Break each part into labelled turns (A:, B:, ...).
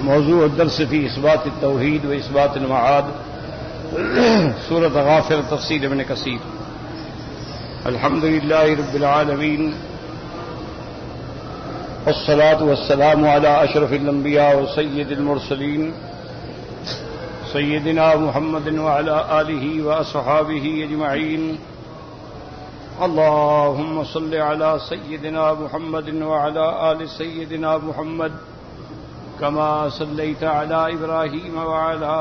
A: موضوع الدرس في إثبات التوحيد وإثبات المعاد، سورة غافر، تفسير ابن كثير. الحمد لله رب العالمين، والصلاة والسلام على أشرف الأنبياء وسيد المرسلين سيدنا محمد وعلى آله وأصحابه أجمعين. اللهم صل على سيدنا محمد وعلى آل سيدنا محمد كما صليت على إبراهيم وعلى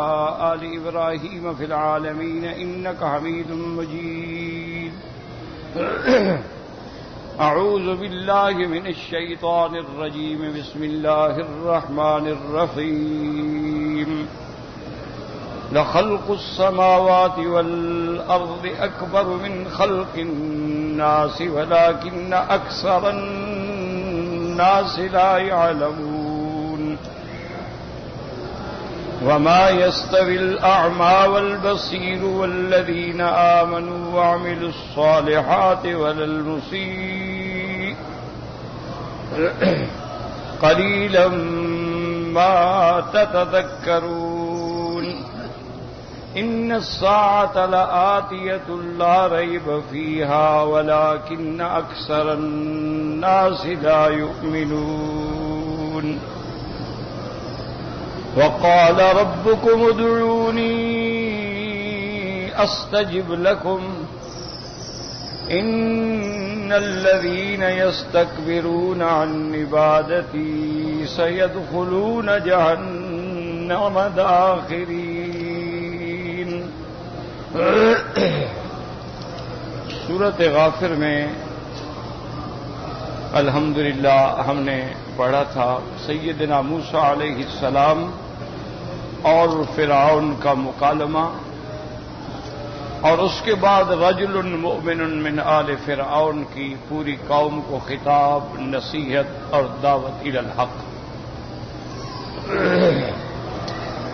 A: آل إبراهيم في العالمين إنك حميد مجيد. أعوذ بالله من الشيطان الرجيم. بسم الله الرحمن الرحيم. لخلق السماوات والأرض أكبر من خلق الناس ولكن أكثر الناس لا يعلمون. وما يستوي الأعمى والبصير والذين آمنوا وعملوا الصالحات ولا المسيء قليلا ما تتذكرون. إن الساعة لآتية لا ريب فيها ولكن أكثر الناس لا يؤمنون. وقال ربكم ادعوني أستجب لكم إن الذين يستكبرون عن عبادتي سيدخلون جهنم داخرين. سورۃ غافر میں الحمدللہ ہم نے پڑھا تھا سیدنا موسیٰ علیہ السلام اور فرعون کا مکالمہ، اور اس کے بعد رجل مؤمن من آل فرعون کی پوری قوم کو خطاب، نصیحت اور دعوت الی الحق.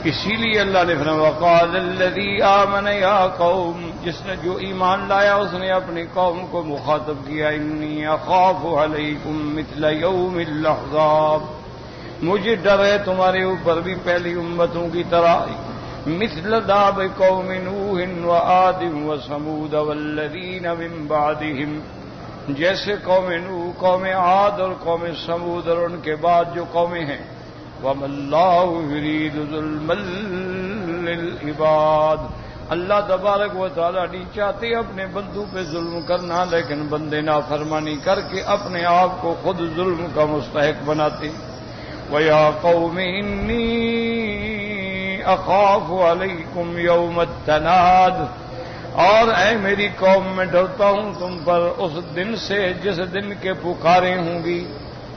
A: اسی لیے اللہ نے فرمایا وقال الذی آمن یا قوم، جس نے جو ایمان لایا اس نے اپنی قوم کو مخاطب کیا انی اخاف علیکم مثل یوم الاحزاب، مجھے ڈر ہے تمہارے اوپر بھی پہلی امتوں کی طرح مثل داب قوم نوح وعاد وثمود والذین من بعدہم، جیسے قوم نوح، قوم عاد اور قوم ثمود اور ان کے بعد جو قومیں ہیں. وَمَا اللَّهُ يُرِيدُ ظُلْمًا لِلْعِبَادِ، اللہ تبارک و تعالیٰ نہیں چاہتے اپنے بندوں پہ ظلم کرنا، لیکن بندے نافرمانی کر کے اپنے آپ کو خود ظلم کا مستحق بناتے. وَيَا قَوْمِ إِنِّي أَخَافُ عَلَيْكُمْ يَوْمَ التَّنَادِ، اور اے میری قوم میں ڈرتا ہوں تم پر اس دن سے جس دن کے پکاریں ہوں گی،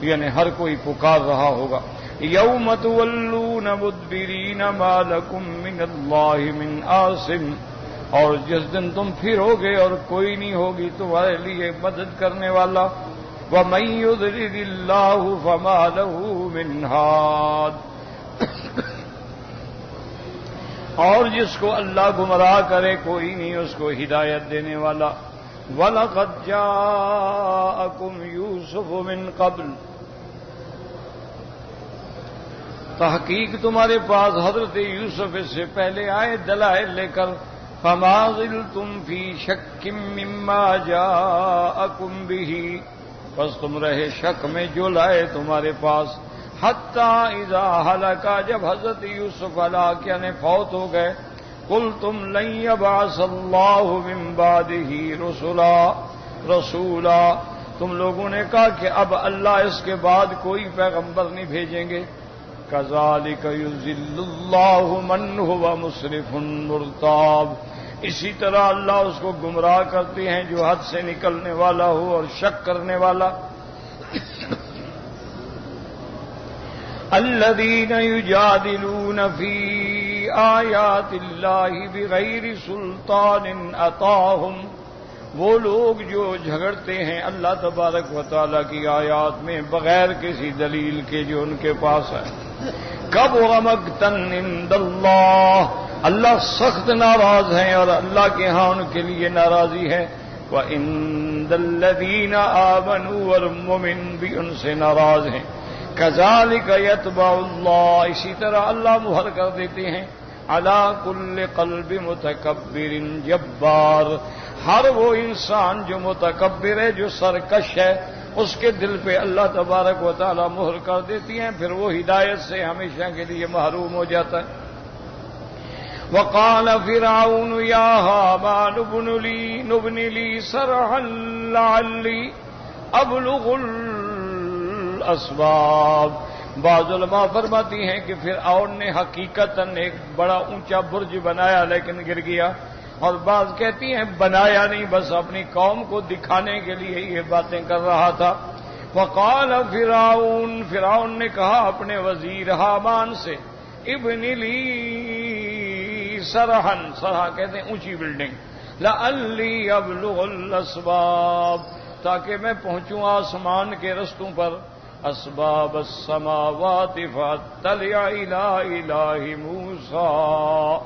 A: یعنی ہر کوئی پکار رہا ہوگا. یوم تولون مدبرین ما لکم من اللہ من عاصم، اور جس دن تم پھرو گے اور کوئی نہیں ہوگی تمہارے لیے مدد کرنے والا. وَمَن يُضْلِلِ اللَّهُ فَمَا لَهُ مِنْ هَادٍ، اور جس کو اللہ گمراہ کرے کوئی نہیں اس کو ہدایت دینے والا. وَلَقَدْ جَاءَكُمْ يُوسُفُ مِنْ قَبْلُ، تحقیق تمہارے پاس حضرت یوسف اس سے پہلے آئے دلائل لے کر. فما زلتم فی شک مما جاءکم بہ، بس تم رہے شک میں جو لائے تمہارے پاس. حتی اذا ہلک، جب حضرت یوسف ہلاک یعنی فوت ہو گئے. قلتم لن یبعث اللہ من بعدہ رسولا، تم لوگوں نے کہا کہ اب اللہ اس کے بعد کوئی پیغمبر نہیں بھیجیں گے. کذالک یضل اللہ من هو مسرف مرتاب، اسی طرح اللہ اس کو گمراہ کرتے ہیں جو حد سے نکلنے والا ہو اور شک کرنے والا. الذین یجادلون فی آیات اللہ بغیر سلطان اتاہم، وہ لوگ جو جھگڑتے ہیں اللہ تبارک و تعالیٰ کی آیات میں بغیر کسی دلیل کے جو ان کے پاس ہے. کبر مقتا عند اللہ، اللہ سخت ناراض ہیں اور اللہ کے ہاں ان کے لیے ناراضی ہے. وَعِندَ الَّذِينَ آمَنُوا، اور مومن بھی ان سے ناراض ہیں. کذالک یطبع اللہ، اسی طرح اللہ مہر کر دیتے ہیں علی کل قلب متکبر جبار، ہر وہ انسان جو متکبر ہے، جو سرکش ہے، اس کے دل پہ اللہ تبارک و تعالی مہر کر دیتی ہیں، پھر وہ ہدایت سے ہمیشہ کے لیے محروم ہو جاتا ہے۔ وقال فرعون یا ہامان ابن لی صرحا لعلی ابلغ الاسباب۔ بعض علماء فرماتی ہیں کہ فرعون نے حقیقتاً ایک بڑا اونچا برج بنایا لیکن گر گیا، اور بعض کہتی ہیں بنایا نہیں، بس اپنی قوم کو دکھانے کے لیے یہ باتیں کر رہا تھا۔ وقال فرعون نے کہا اپنے وزیر حامان سے، ابن لی صرحا، صرح کہتے ہیں اونچی بلڈنگ، لعلی ابلغ الاسباب، تاکہ میں پہنچوں آسمان کے رستوں پر، اسباب السماوات فاطلع الی الہ موسیٰ،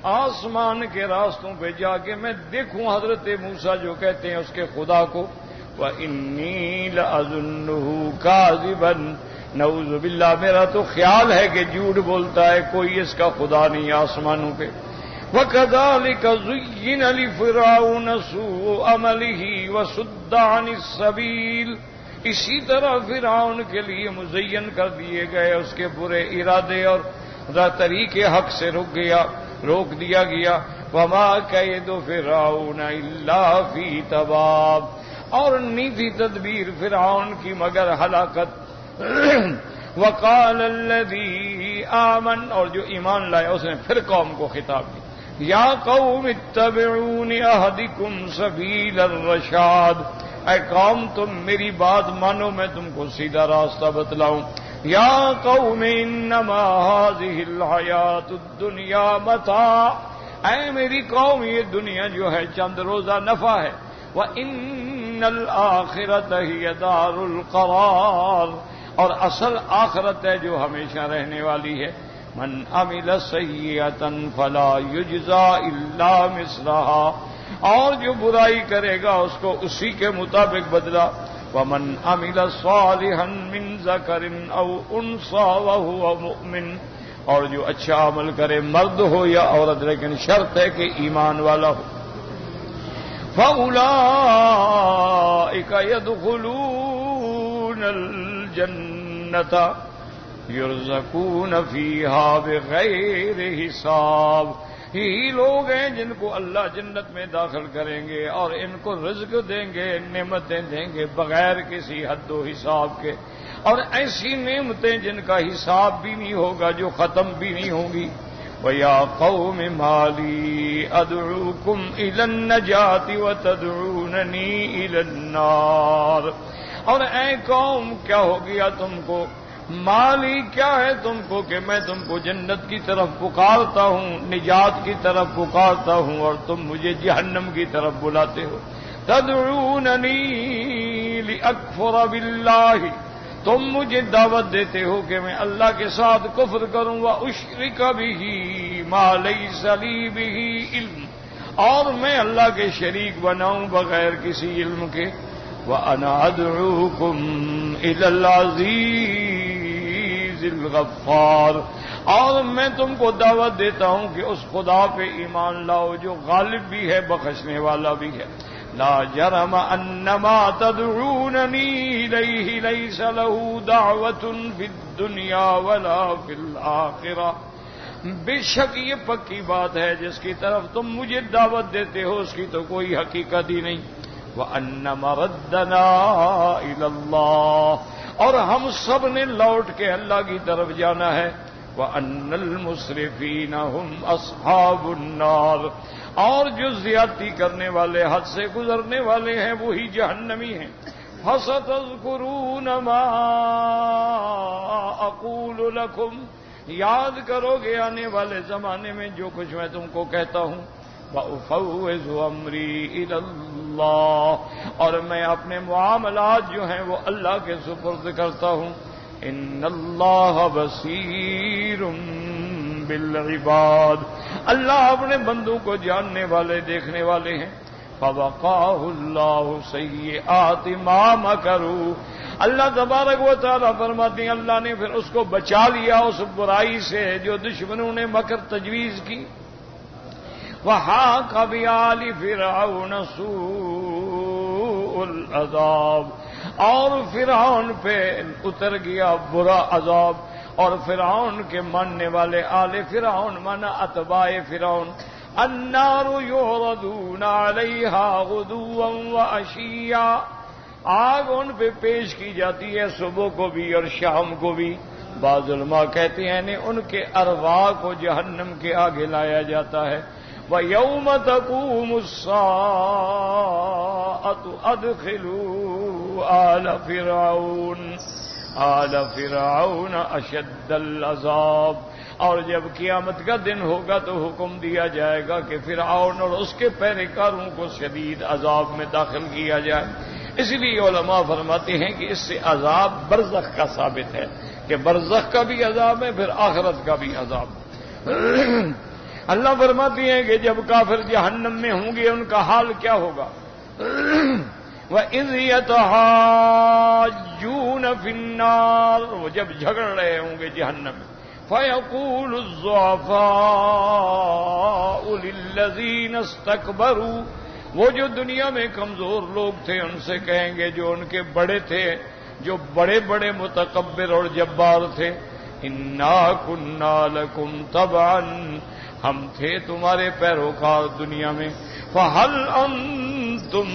A: آسمان کے راستوں پہ جا کے میں دیکھوں حضرت موسیٰ جو کہتے ہیں اس کے خدا کو، وَإِنِّي لَأَظُنُّهُ كَاذِبًا، نعوذ باللہ میرا تو خیال ہے کہ جھوٹ بولتا ہے، کوئی اس کا خدا نہیں آسمانوں پہ۔ وَكَذَلِكَ زُيِّنَ لِفِرْعَوْنَ سُوءُ عَمَلِهِ وَصُدَّ عَنِ السَّبِيلِ، اسی طرح فرعون کے لیے مزین کر دیے گئے اس کے برے ارادے اور طریق حق سے روک دیا گیا۔ وَمَا كَيْدُ فِرْعَوْنَ إِلَّا فِي تَبَابٍ، اور نہیں تھی تدبیر فرعون کی مگر ہلاکت۔ وَقَالَ الَّذِي آمَنَ، اور جو ایمان لائے اس نے پھر قوم کو خطاب کی، یا قوم اتبعون اہدکم سبیل الرشاد، اے قوم تم میری بات مانو، میں تم کو سیدھا راستہ بتلاؤں۔ یا قوم انما هذه الحیات الدنیا متاع، اے میری قوم یہ دنیا جو ہے چند روزہ نفع ہے، وَإِنَّ الْآخِرَةَ هِيَ دَارُ الْقَرَارِ، اور اصل آخرت ہے جو ہمیشہ رہنے والی ہے۔ من عمل سیئۃ فلا یجزا الا مثلها، اور جو برائی کرے گا اس کو اسی کے مطابق بدلا۔ ومن عمل صالحا من ذکر او انثى وهو مؤمن، اور جو اچھا عمل کرے مرد ہو یا عورت لیکن شرط ہے کہ ایمان والا ہو، فَأُولَئِكَ يَدْخُلُونَ الْجَنَّةَ يُرْزَقُونَ فِيهَا بِغَيْرِ حساب، یہی لوگ ہیں جن کو اللہ جنت میں داخل کریں گے اور ان کو رزق دیں گے، نعمتیں دیں گے بغیر کسی حد و حساب کے، اور ایسی نعمتیں جن کا حساب بھی نہیں ہوگا، جو ختم بھی نہیں ہوں گی۔ وَيَا قَوْمِ مَا لِي أَدْعُوكُمْ إِلَى النَّجَاةِ وَتَدْعُونَنِي إِلَى النَّارِ، اور اے قوم کیا ہو گیا تم کو، مالی کیا ہے تم کو کہ میں تم کو جنت کی طرف پکارتا ہوں، نجات کی طرف پکارتا ہوں، اور تم مجھے جہنم کی طرف بلاتے ہو۔ تدعوننی لأکفر باللہ، تم مجھے دعوت دیتے ہو کہ میں اللہ کے ساتھ کفر کروں، واشرک بہ ما لیس لی بہ علم، اور میں اللہ کے شریک بناؤں بغیر کسی علم کے۔ وَأَنَا أَدْعُوكُمْ إِلَى الْعَزِيزِ الْغَفَّارِ، اور میں تم کو دعوت دیتا ہوں کہ اس خدا پہ ایمان لاؤ جو غالب بھی ہے بخشنے والا بھی ہے۔ لا جرم انما تدعوننی الیہ لیس له دعوت فی الدنیا ولا فی الآخرہ، بے شک یہ پکی بات ہے جس کی طرف تم مجھے دعوت دیتے ہو اس کی تو کوئی حقیقت ہی نہیں۔ وَأَنَّ مَرَدَّنَا إِلَى اللَّهِ، اور ہم سب نے لوٹ کے اللہ کی طرف جانا ہے۔ وَأَنَّ الْمُسْرِفِينَ هُمْ أَصْحَابُ النَّارِ، اور جو زیادتی کرنے والے حد سے گزرنے والے ہیں وہی جہنمی ہیں۔ فَسَتَذْكُرُونَ مَا أَقُولُ لَكُمْ، یاد کرو گے آنے والے زمانے میں جو کچھ میں تم کو کہتا ہوں۔ وَأُفَوِّضُ أَمْرِي إِلَى اللَّهِ، اور میں اپنے معاملات جو ہیں وہ اللہ کے سپرد کرتا ہوں۔ إِنَّ اللَّهَ بَصِيرٌ بِالْعِبَادِ، اللہ اپنے بندوں کو جاننے والے دیکھنے والے ہیں۔ فَوَقَاهُ اللَّهُ سَيِّئَاتِ مَا مَكَرُوا، اللہ تبارک و تعالیٰ فرماتے ہیں اللہ نے پھر اس کو بچا لیا اس برائی سے جو دشمنوں نے مکر تجویز کی. وَحَاقَ بِآلِ فِرْعَوْنَ سُوءُ الْعَذَابِ اور فرعون پہ اتر گیا برا عذاب. اور فرعون کے ماننے والے آل فرعون مانا اتباع فرعون. النار یعرضون علیہا غدوا وعشیا آگ ان پہ پیش کی جاتی ہے صبح کو بھی اور شام کو بھی. بعض علماء کہتے ہیں ان کے ارواح کو جہنم کے آگے لایا جاتا ہے. وَيَوْمَ تَقُومُ السَّاعَةُ أَدْخِلُوا آلَ فِرْعَوْنَ أَشَدَّ الْعَذَابِ اور جب قیامت کا دن ہوگا تو حکم دیا جائے گا کہ فرعون اور اس کے پیروکاروں کو شدید عذاب میں داخل کیا جائے. اس لیے علماء فرماتے ہیں کہ اس سے عذاب برزخ کا ثابت ہے کہ برزخ کا بھی عذاب ہے پھر آخرت کا بھی عذاب. اللہ فرماتے ہیں کہ جب کافر جہنم میں ہوں گے ان کا حال کیا ہوگا. وَإِذْ يَتَحَاجُّونَ فِي النَّارِ وہ جب جھگڑ رہے ہوں گے جہنم میں. فَيَقُولُ الضُّعَفَاءُ لِلَّذِينَ اسْتَكْبَرُوا وہ جو دنیا میں کمزور لوگ تھے ان سے کہیں گے جو ان کے بڑے تھے جو بڑے بڑے متکبر اور جبار تھے. اِنَّا كُنَّا لَكُمْ تَبْعًا ہم تھے تمہارے پیروکار دنیا میں. فَهَلْ أَنْتُمْ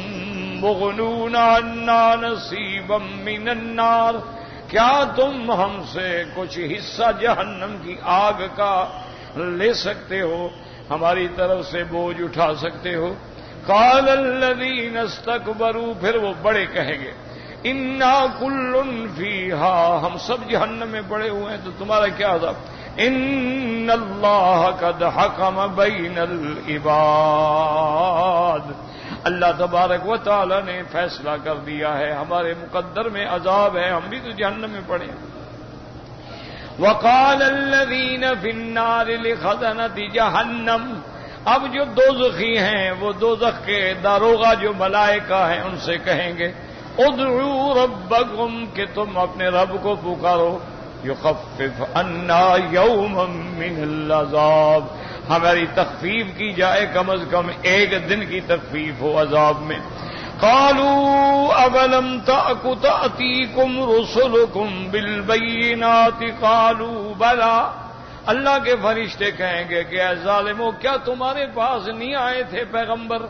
A: مُغْنُونَ عَنَّا نَصِيبًا مِّنَ النَّارِ کیا تم ہم سے کچھ حصہ جہنم کی آگ کا لے سکتے ہو ہماری طرف سے بوجھ اٹھا سکتے ہو. قَالَ الَّذِينَ اسْتَكْبَرُوا پھر وہ بڑے کہیں گے اِنَّا كُلٌّ فِيهَا ہم سب جہنم میں پڑے ہوئے ہیں تو تمہارا کیا عذاب. ان اللہ قد حکم بین العباد اللہ تبارک و تعالی نے فیصلہ کر دیا ہے ہمارے مقدر میں عذاب ہے ہم بھی تو جہنم میں پڑے. وقال الذین فی النار لخزنۃ جہنم اب جو دوزخی ہیں وہ دوزخ کے داروغہ جو ملائکہ ہیں ان سے کہیں گے ادعوا ربکم کہ تم اپنے رب کو پکارو یخفف عنا یوما من العذاب ہماری تخفیف کی جائے کم از کم ایک دن کی تخفیف ہو عذاب میں. قالوا اولم تأک تأتیکم رسلکم بالبینات قالوا بلا اللہ کے فرشتے کہیں گے کہ اے ظالمو کیا تمہارے پاس نہیں آئے تھے پیغمبر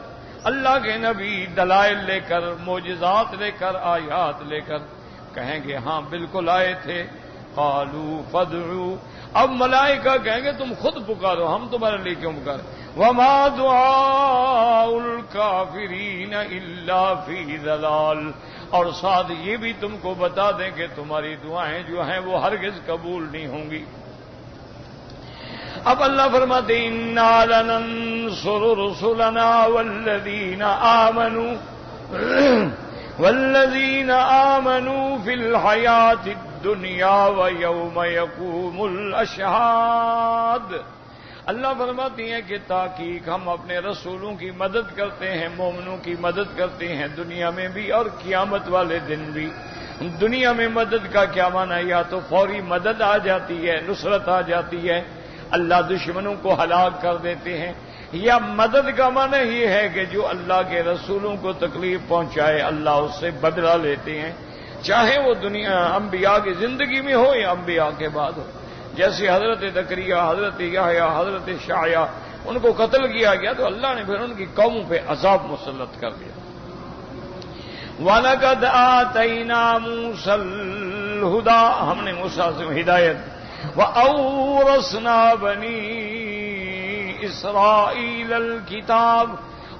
A: اللہ کے نبی دلائل لے کر معجزات لے کر آیات لے کر. کہیں گے ہاں بالکل آئے تھے. قالوا فادعوا اب ملائکہ کہیں گے تم خود پکارو ہم تمہارے لیے کیوں پکارے. وما دعاء الکافرین الا فی ضلال اور ساتھ یہ بھی تم کو بتا دیں کہ تمہاری دعائیں جو ہیں وہ ہرگز قبول نہیں ہوں گی. اب اللہ فرماتے انا لننصر رسلنا والذین آمنوا فی الحیاۃ الدنیا ویوم یقوم الاشہاد اللہ فرماتی ہیں کہ تحقیق ہم اپنے رسولوں کی مدد کرتے ہیں مومنوں کی مدد کرتے ہیں دنیا میں بھی اور قیامت والے دن بھی. دنیا میں مدد کا کیا معنی یا تو فوری مدد آ جاتی ہے نصرت آ جاتی ہے اللہ دشمنوں کو ہلاک کر دیتے ہیں یا مدد کا معنی یہ ہے کہ جو اللہ کے رسولوں کو تکلیف پہنچائے اللہ اس سے بدلہ لیتے ہیں چاہے وہ دنیا انبیاء کی زندگی میں ہو یا انبیاء کے بعد ہو. جیسے حضرت زکریا حضرت یحییٰ حضرت شعیہ ان کو قتل کیا گیا تو اللہ نے پھر ان کی قوموں پہ عذاب مسلط کر دیا. وَلَقَدْ آتَيْنَا مُوسَى الْهُدَىٰ ہم نے موسیٰ سے ہدایت. وَأَوْرَثْنَا بَنِي إِسْرَائِيلَ الْكِتَابَ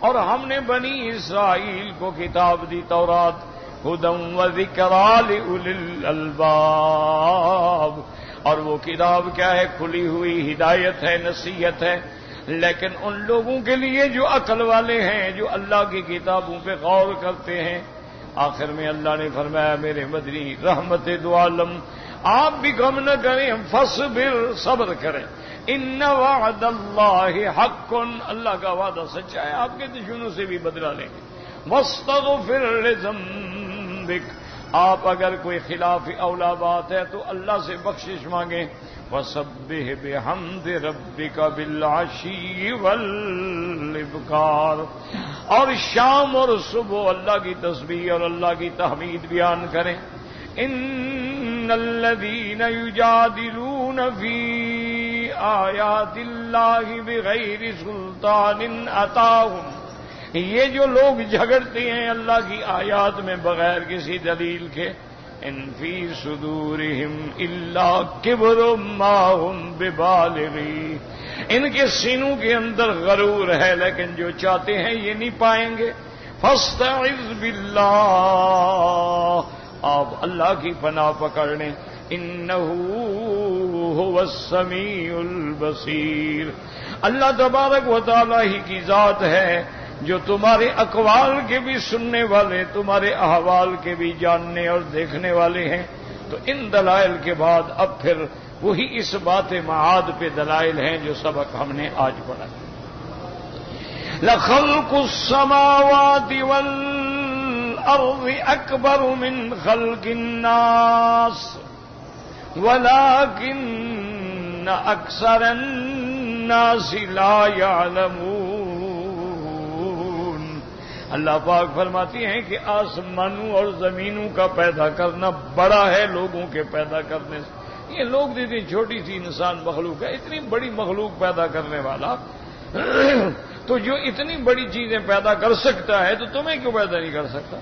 A: اور ہم نے بنی اسرائیل کو کتاب دی تورات. هُدًى وَذِكْرَىٰ لِأُولِي الْأَلْبَابِ اور وہ کتاب کیا ہے کھلی ہوئی ہدایت ہے نصیحت ہے لیکن ان لوگوں کے لیے جو عقل والے ہیں جو اللہ کی کتابوں پہ غور کرتے ہیں. آخر میں اللہ نے فرمایا میرے مدنی رحمت دو عالم آپ بھی غم نہ کریں فاصبر صبر کریں ان وعد اللہ حق اللہ کا وعدہ سچا ہے آپ کے دشمنوں سے بھی بدلہ لیں گے. واستغفر لذنبک آپ اگر کوئی خلاف اولا بات ہے تو اللہ سے بخشش مانگیں. وَسَبِّحْ بِحَمْدِ رَبِّكَ بِالْعَشِيِّ وَالْإِبْكَارِ. اور شام اور صبح اللہ کی تسبیح اور اللہ کی تحمید بیان کریں. ان الذين يجادلون في آیات اللہ بغیر سلطان اتاہم. یہ جو لوگ جھگڑتے ہیں اللہ کی آیات میں بغیر کسی دلیل کے. ان فی صدورہم الا کبر ما ہم ببالغی. ان کے سینوں کے اندر غرور ہے لیکن جو چاہتے ہیں یہ نہیں پائیں گے. فاستعذ باللہ. آپ اللہ کی پناہ پکڑ لیں. انہ هو السمیع البصیر. اللہ تبارک و تعالی ہی کی ذات ہے جو تمہارے اقوال کے بھی سننے والے، تمہارے احوال کے بھی جاننے اور دیکھنے والے ہیں. تو ان دلائل کے بعد اب پھر وہی اس بات معاد پہ دلائل ہیں جو سبق ہم نے آج پڑھا. لَخَلْقُ السَّمَاوَاتِ وَالْأَرْضِ أَكْبَرُ مِنْ خَلْقِ النَّاسِ وَلَكِنَّ أَكْثَرَ النَّاسِ لَا يَعْلَمُونَ. اللہ پاک فرماتی ہیں کہ آسمانوں اور زمینوں کا پیدا کرنا بڑا ہے لوگوں کے پیدا کرنے سے. یہ لوگ اتنی چھوٹی سی انسان مخلوق ہے، اتنی بڑی مخلوق پیدا کرنے والا تو جو اتنی بڑی چیزیں پیدا کر سکتا ہے تو تمہیں کیوں پیدا نہیں کر سکتا؟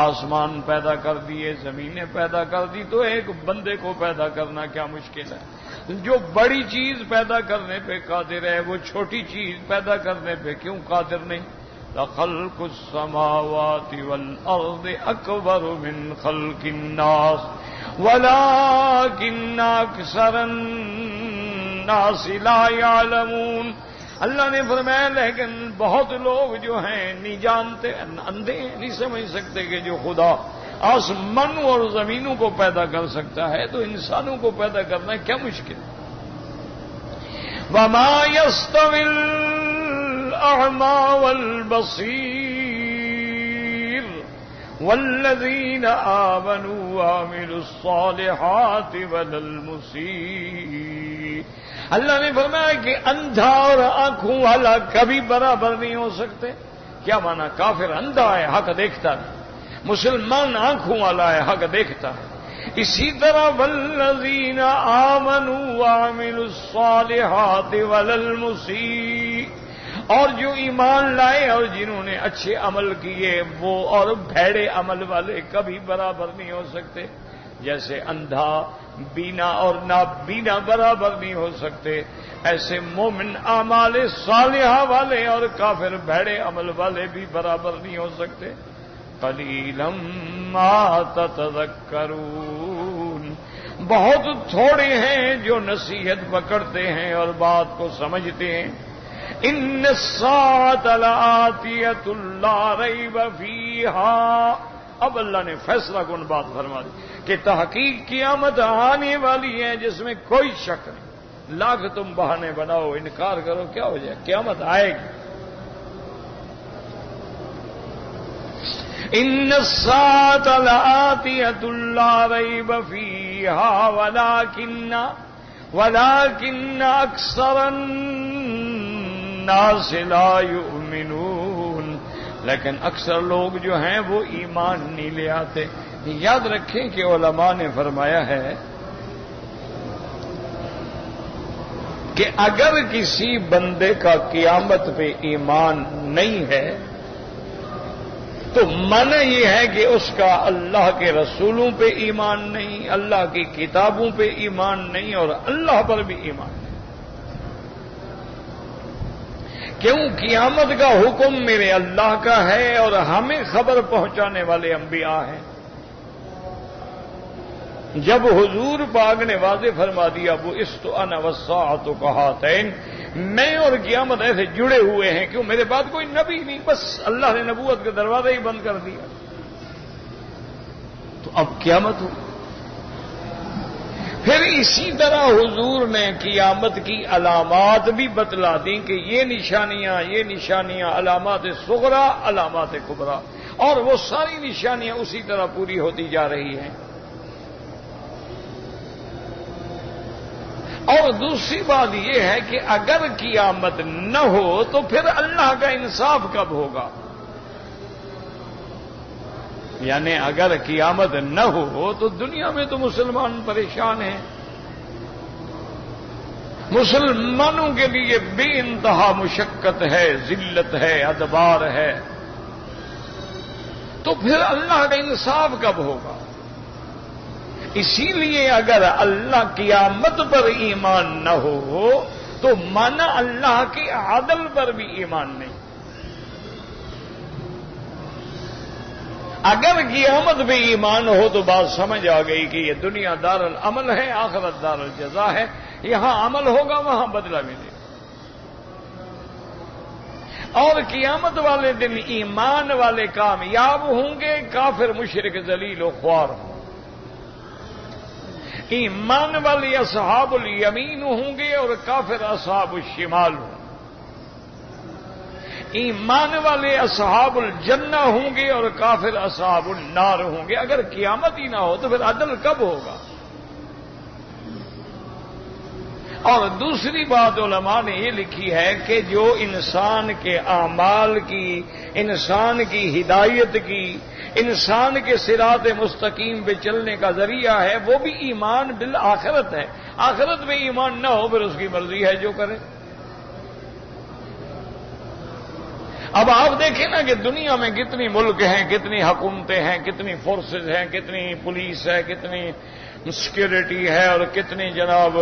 A: آسمان پیدا کر دیے، زمینیں پیدا کر دی، تو ایک بندے کو پیدا کرنا کیا مشکل ہے؟ جو بڑی چیز پیدا کرنے پہ قادر ہے وہ چھوٹی چیز پیدا کرنے پہ کیوں قادر نہیں؟ لَخَلْقُ السَّمَاوَاتِ وَالْأَرْضِ أَكْبَرُ مِنْ خَلْقِ النَّاسِ وَلَكِنَّ أَكْثَرَ النَّاسِ لَا يَعْلَمُونَ. اللہ نے فرمایا لیکن بہت لوگ جو ہیں نہیں جانتے، اندھے ہیں، نہیں سمجھ سکتے کہ جو خدا آسمانوں اور زمینوں کو پیدا کر سکتا ہے تو انسانوں کو پیدا کرنا کیا مشکل. وَمَا يَسْتَوِي الْأَعْمَى وَالْبَصِيرُ وَالَّذِينَ آمَنُوا وَعَمِلُوا الصَّالِحَاتِ وَلَا الْمُسِيءُ. اللہ نے فرمایا کہ اندھا اور آنکھوں والا کبھی برابر نہیں ہو سکتے. کیا مانا؟ کافر اندھا ہے، حق دیکھتا ہے. مسلمان آنکھوں والا ہے، حق دیکھتا ہے. اسی طرح والذین آمنوا وعملوا الصالحات ولا المسیء. اور جو ایمان لائے اور جنہوں نے اچھے عمل کیے وہ اور بھیڑے عمل والے کبھی برابر نہیں ہو سکتے. جیسے اندھا بینا اور نابینا برابر نہیں ہو سکتے، ایسے مومن اعمال صالحہ والے اور کافر بھیڑے عمل والے بھی برابر نہیں ہو سکتے. قلیلا ما تتذکرون. بہت تھوڑے ہیں جو نصیحت پکڑتے ہیں اور بات کو سمجھتے ہیں. ان الساعۃ لآتیۃ لا ریب فیہا. اب اللہ نے فیصلہ کن بات فرما دی کہ تحقیق قیامت آنے والی ہے جس میں کوئی شک نہیں. لاکھ تم بہانے بناؤ، انکار کرو، کیا ہو جائے؟ قیامت آئے گی. ان الساعۃ لآتیۃ لا ریب فیہا ولکن اکثر الناس لا یؤمنون. لیکن اکثر لوگ جو ہیں وہ ایمان نہیں لے آتے. یاد رکھیں کہ علماء نے فرمایا ہے کہ اگر کسی بندے کا قیامت پہ ایمان نہیں ہے تو معنی یہ ہے کہ اس کا اللہ کے رسولوں پہ ایمان نہیں، اللہ کی کتابوں پہ ایمان نہیں اور اللہ پر بھی ایمان نہیں. کیوں؟ قیامت کا حکم میرے اللہ کا ہے اور ہمیں خبر پہنچانے والے انبیاء ہیں. جب حضور پاک نے واضح فرما دیا وہ استو انا والساعۃ کہاتین، میں اور قیامت ایسے جڑے ہوئے ہیں، کیوں؟ میرے بعد کوئی نبی نہیں، بس اللہ نے نبوت کا دروازہ ہی بند کر دیا. تو اب قیامت ہو. پھر اسی طرح حضور نے قیامت کی علامات بھی بتلا دیں کہ یہ نشانیاں علامات صغرا، علامات کبرا. اور وہ ساری نشانیاں اسی طرح پوری ہوتی جا رہی ہیں۔ اور دوسری بات یہ ہے کہ اگر قیامت نہ ہو تو پھر اللہ کا انصاف کب ہوگا؟ یعنی اگر قیامت نہ ہو تو دنیا میں تو مسلمان پریشان ہیں، مسلمانوں کے لیے بے انتہا مشقت ہے، ذلت ہے، ادبار ہے، تو پھر اللہ کا انصاف کب ہوگا؟ اسی لیے اگر اللہ قیامت پر ایمان نہ ہو تو مانا اللہ کے عدل پر بھی ایمان نہیں۔ اگر قیامت پہ ایمان ہو تو بات سمجھ آ گئی کہ یہ دنیا دار العمل ہے، آخرت دار الجزا ہے، یہاں عمل ہوگا وہاں بدلہ ملے گا۔ اور قیامت والے دن ایمان والے کامیاب ہوں گے، کافر مشرک ذلیل و خوار ہوں۔ ایمان والے اصحاب الیمین ہوں گے اور کافر اصحاب الشمال ہوں۔ ایمان والے اصحاب الجنہ ہوں گے اور کافر اصحاب النار ہوں گے۔ اگر قیامت ہی نہ ہو تو پھر عدل کب ہوگا؟ اور دوسری بات علماء نے یہ لکھی ہے کہ جو انسان کے اعمال کی، انسان کی ہدایت کی، انسان کے صراط مستقیم پہ چلنے کا ذریعہ ہے وہ بھی ایمان بالآخرت ہے۔ آخرت میں ایمان نہ ہو پھر اس کی مرضی ہے جو کرے۔ اب آپ دیکھیں نا کہ دنیا میں کتنی ملک ہیں، کتنی حکومتیں ہیں، کتنی فورسز ہیں، کتنی پولیس ہے، کتنی سیکورٹی ہے، اور کتنی جناب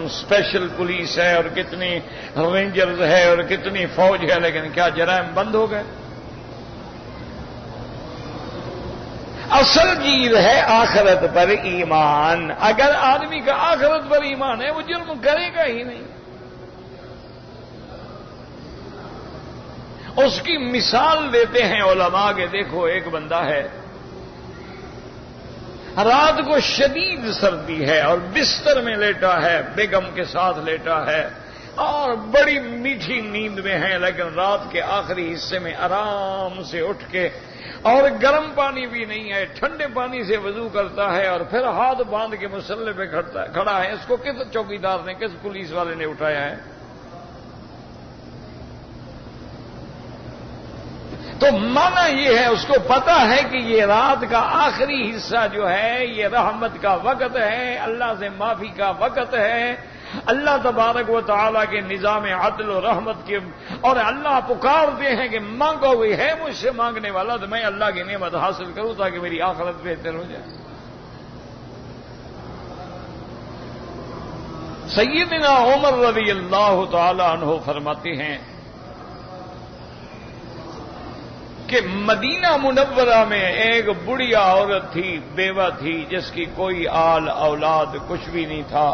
A: اسپیشل پولیس ہے، اور کتنی رینجرز ہے، اور کتنی فوج ہے، لیکن کیا جرائم بند ہو گئے؟ اصل چیز ہے آخرت پر ایمان۔ اگر آدمی کا آخرت پر ایمان ہے وہ جرم کرے گا ہی نہیں۔ اس کی مثال دیتے ہیں علماء کے، دیکھو ایک بندہ ہے، رات کو شدید سردی ہے اور بستر میں لیٹا ہے، بیگم کے ساتھ لیٹا ہے اور بڑی میٹھی نیند میں ہے، لیکن رات کے آخری حصے میں آرام سے اٹھ کے، اور گرم پانی بھی نہیں ہے، ٹھنڈے پانی سے وضو کرتا ہے اور پھر ہاتھ باندھ کے مصلے پہ کھڑا ہے۔ اس کو کس چوکیدار نے، کس پولیس والے نے اٹھایا ہے؟ تو مانا یہ ہے، اس کو پتا ہے کہ یہ رات کا آخری حصہ جو ہے یہ رحمت کا وقت ہے، اللہ سے معافی کا وقت ہے، اللہ تبارک و تعالیٰ کے نظام عدل و رحمت کے، اور اللہ پکارتے ہیں کہ مانگو ہوئی ہے مجھ سے مانگنے والا تو میں اللہ کی نعمت حاصل کروں تاکہ میری آخرت بہتر ہو جائے۔ سیدنا عمر رضی اللہ تعالی عنہ فرماتے ہیں کہ مدینہ منورہ میں ایک بڑھیا عورت تھی، بیوہ تھی، جس کی کوئی آل اولاد کچھ بھی نہیں تھا۔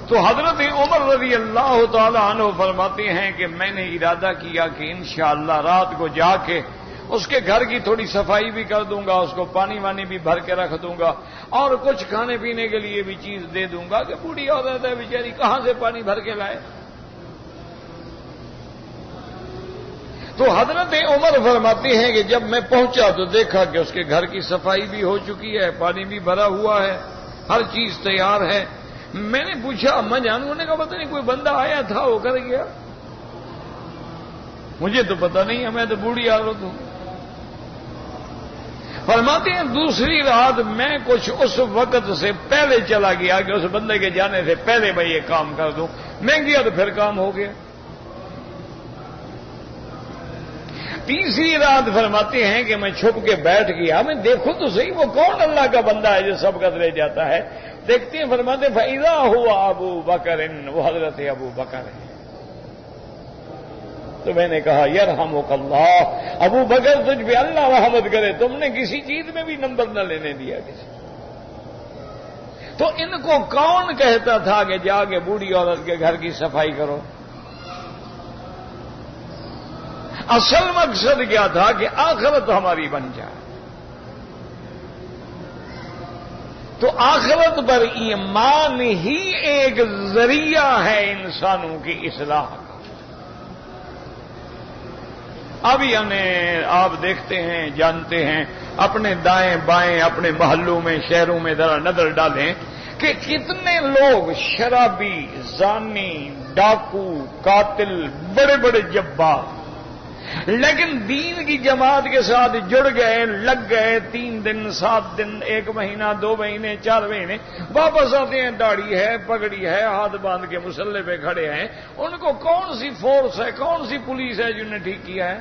A: تو حضرت عمر رضی اللہ تعالی عنہ فرماتے ہیں کہ میں نے ارادہ کیا کہ انشاءاللہ رات کو جا کے اس کے گھر کی تھوڑی صفائی بھی کر دوں گا، اس کو پانی وانی بھی بھر کے رکھ دوں گا، اور کچھ کھانے پینے کے لیے بھی چیز دے دوں گا کہ بوڑھی عورت ہے بیچاری کہاں سے پانی بھر کے لائے۔ تو حضرت عمر فرماتے ہیں کہ جب میں پہنچا تو دیکھا کہ اس کے گھر کی صفائی بھی ہو چکی ہے، پانی بھی بھرا ہوا ہے، ہر چیز تیار ہے۔ میں نے پوچھا اما جان، انہوں نے کہا پتہ نہیں کوئی بندہ آیا تھا وہ کر گیا، مجھے تو پتہ نہیں ہے، میں تو بوڑھی عورت ہوں۔ فرماتے ہیں دوسری رات میں کچھ اس وقت سے پہلے چلا گیا کہ اس بندے کے جانے سے پہلے میں یہ کام کر دوں، میں گیا تو پھر کام ہو گیا۔ تیسری رات فرماتے ہیں کہ میں چھپ کے بیٹھ گیا، میں دیکھوں تو صحیح وہ کون اللہ کا بندہ ہے جو سبقت لے جاتا ہے۔ دیکھتے ہیں فرماتے فَإِذَا هُوَ أَبُو بَكْرٍ، وہ حضرت ابو بکر ہے۔ تو میں نے کہا یرحمک اللہ، ابو بکر تجھ پہ اللہ رحمت کرے، تم نے کسی چیز میں بھی نمبر نہ لینے دیا کسی۔ تو ان کو کون کہتا تھا کہ جا کے بوڑھی عورت کے گھر کی صفائی کرو؟ اصل مقصد کیا تھا کہ آخرت ہماری بن جائے۔ تو آخرت پر ایمان ہی ایک ذریعہ ہے انسانوں کی اصلاح کا۔ اب یعنی آپ دیکھتے ہیں، جانتے ہیں، اپنے دائیں بائیں اپنے محلوں میں شہروں میں ذرا نظر ڈالیں کہ کتنے لوگ شرابی، زانی، ڈاکو، قاتل، بڑے بڑے جبار، لیکن دین کی جماعت کے ساتھ جڑ گئے، لگ گئے، 3 دن 7 دن 1 مہینہ 2 مہینے 4 مہینے، واپس آتے ہیں، داڑھی ہے، پگڑی ہے، ہاتھ باندھ کے مسلح پہ کھڑے ہیں۔ ان کو کون سی فورس ہے، کون سی پولیس ہے جنہوں نے ٹھیک کیا ہے؟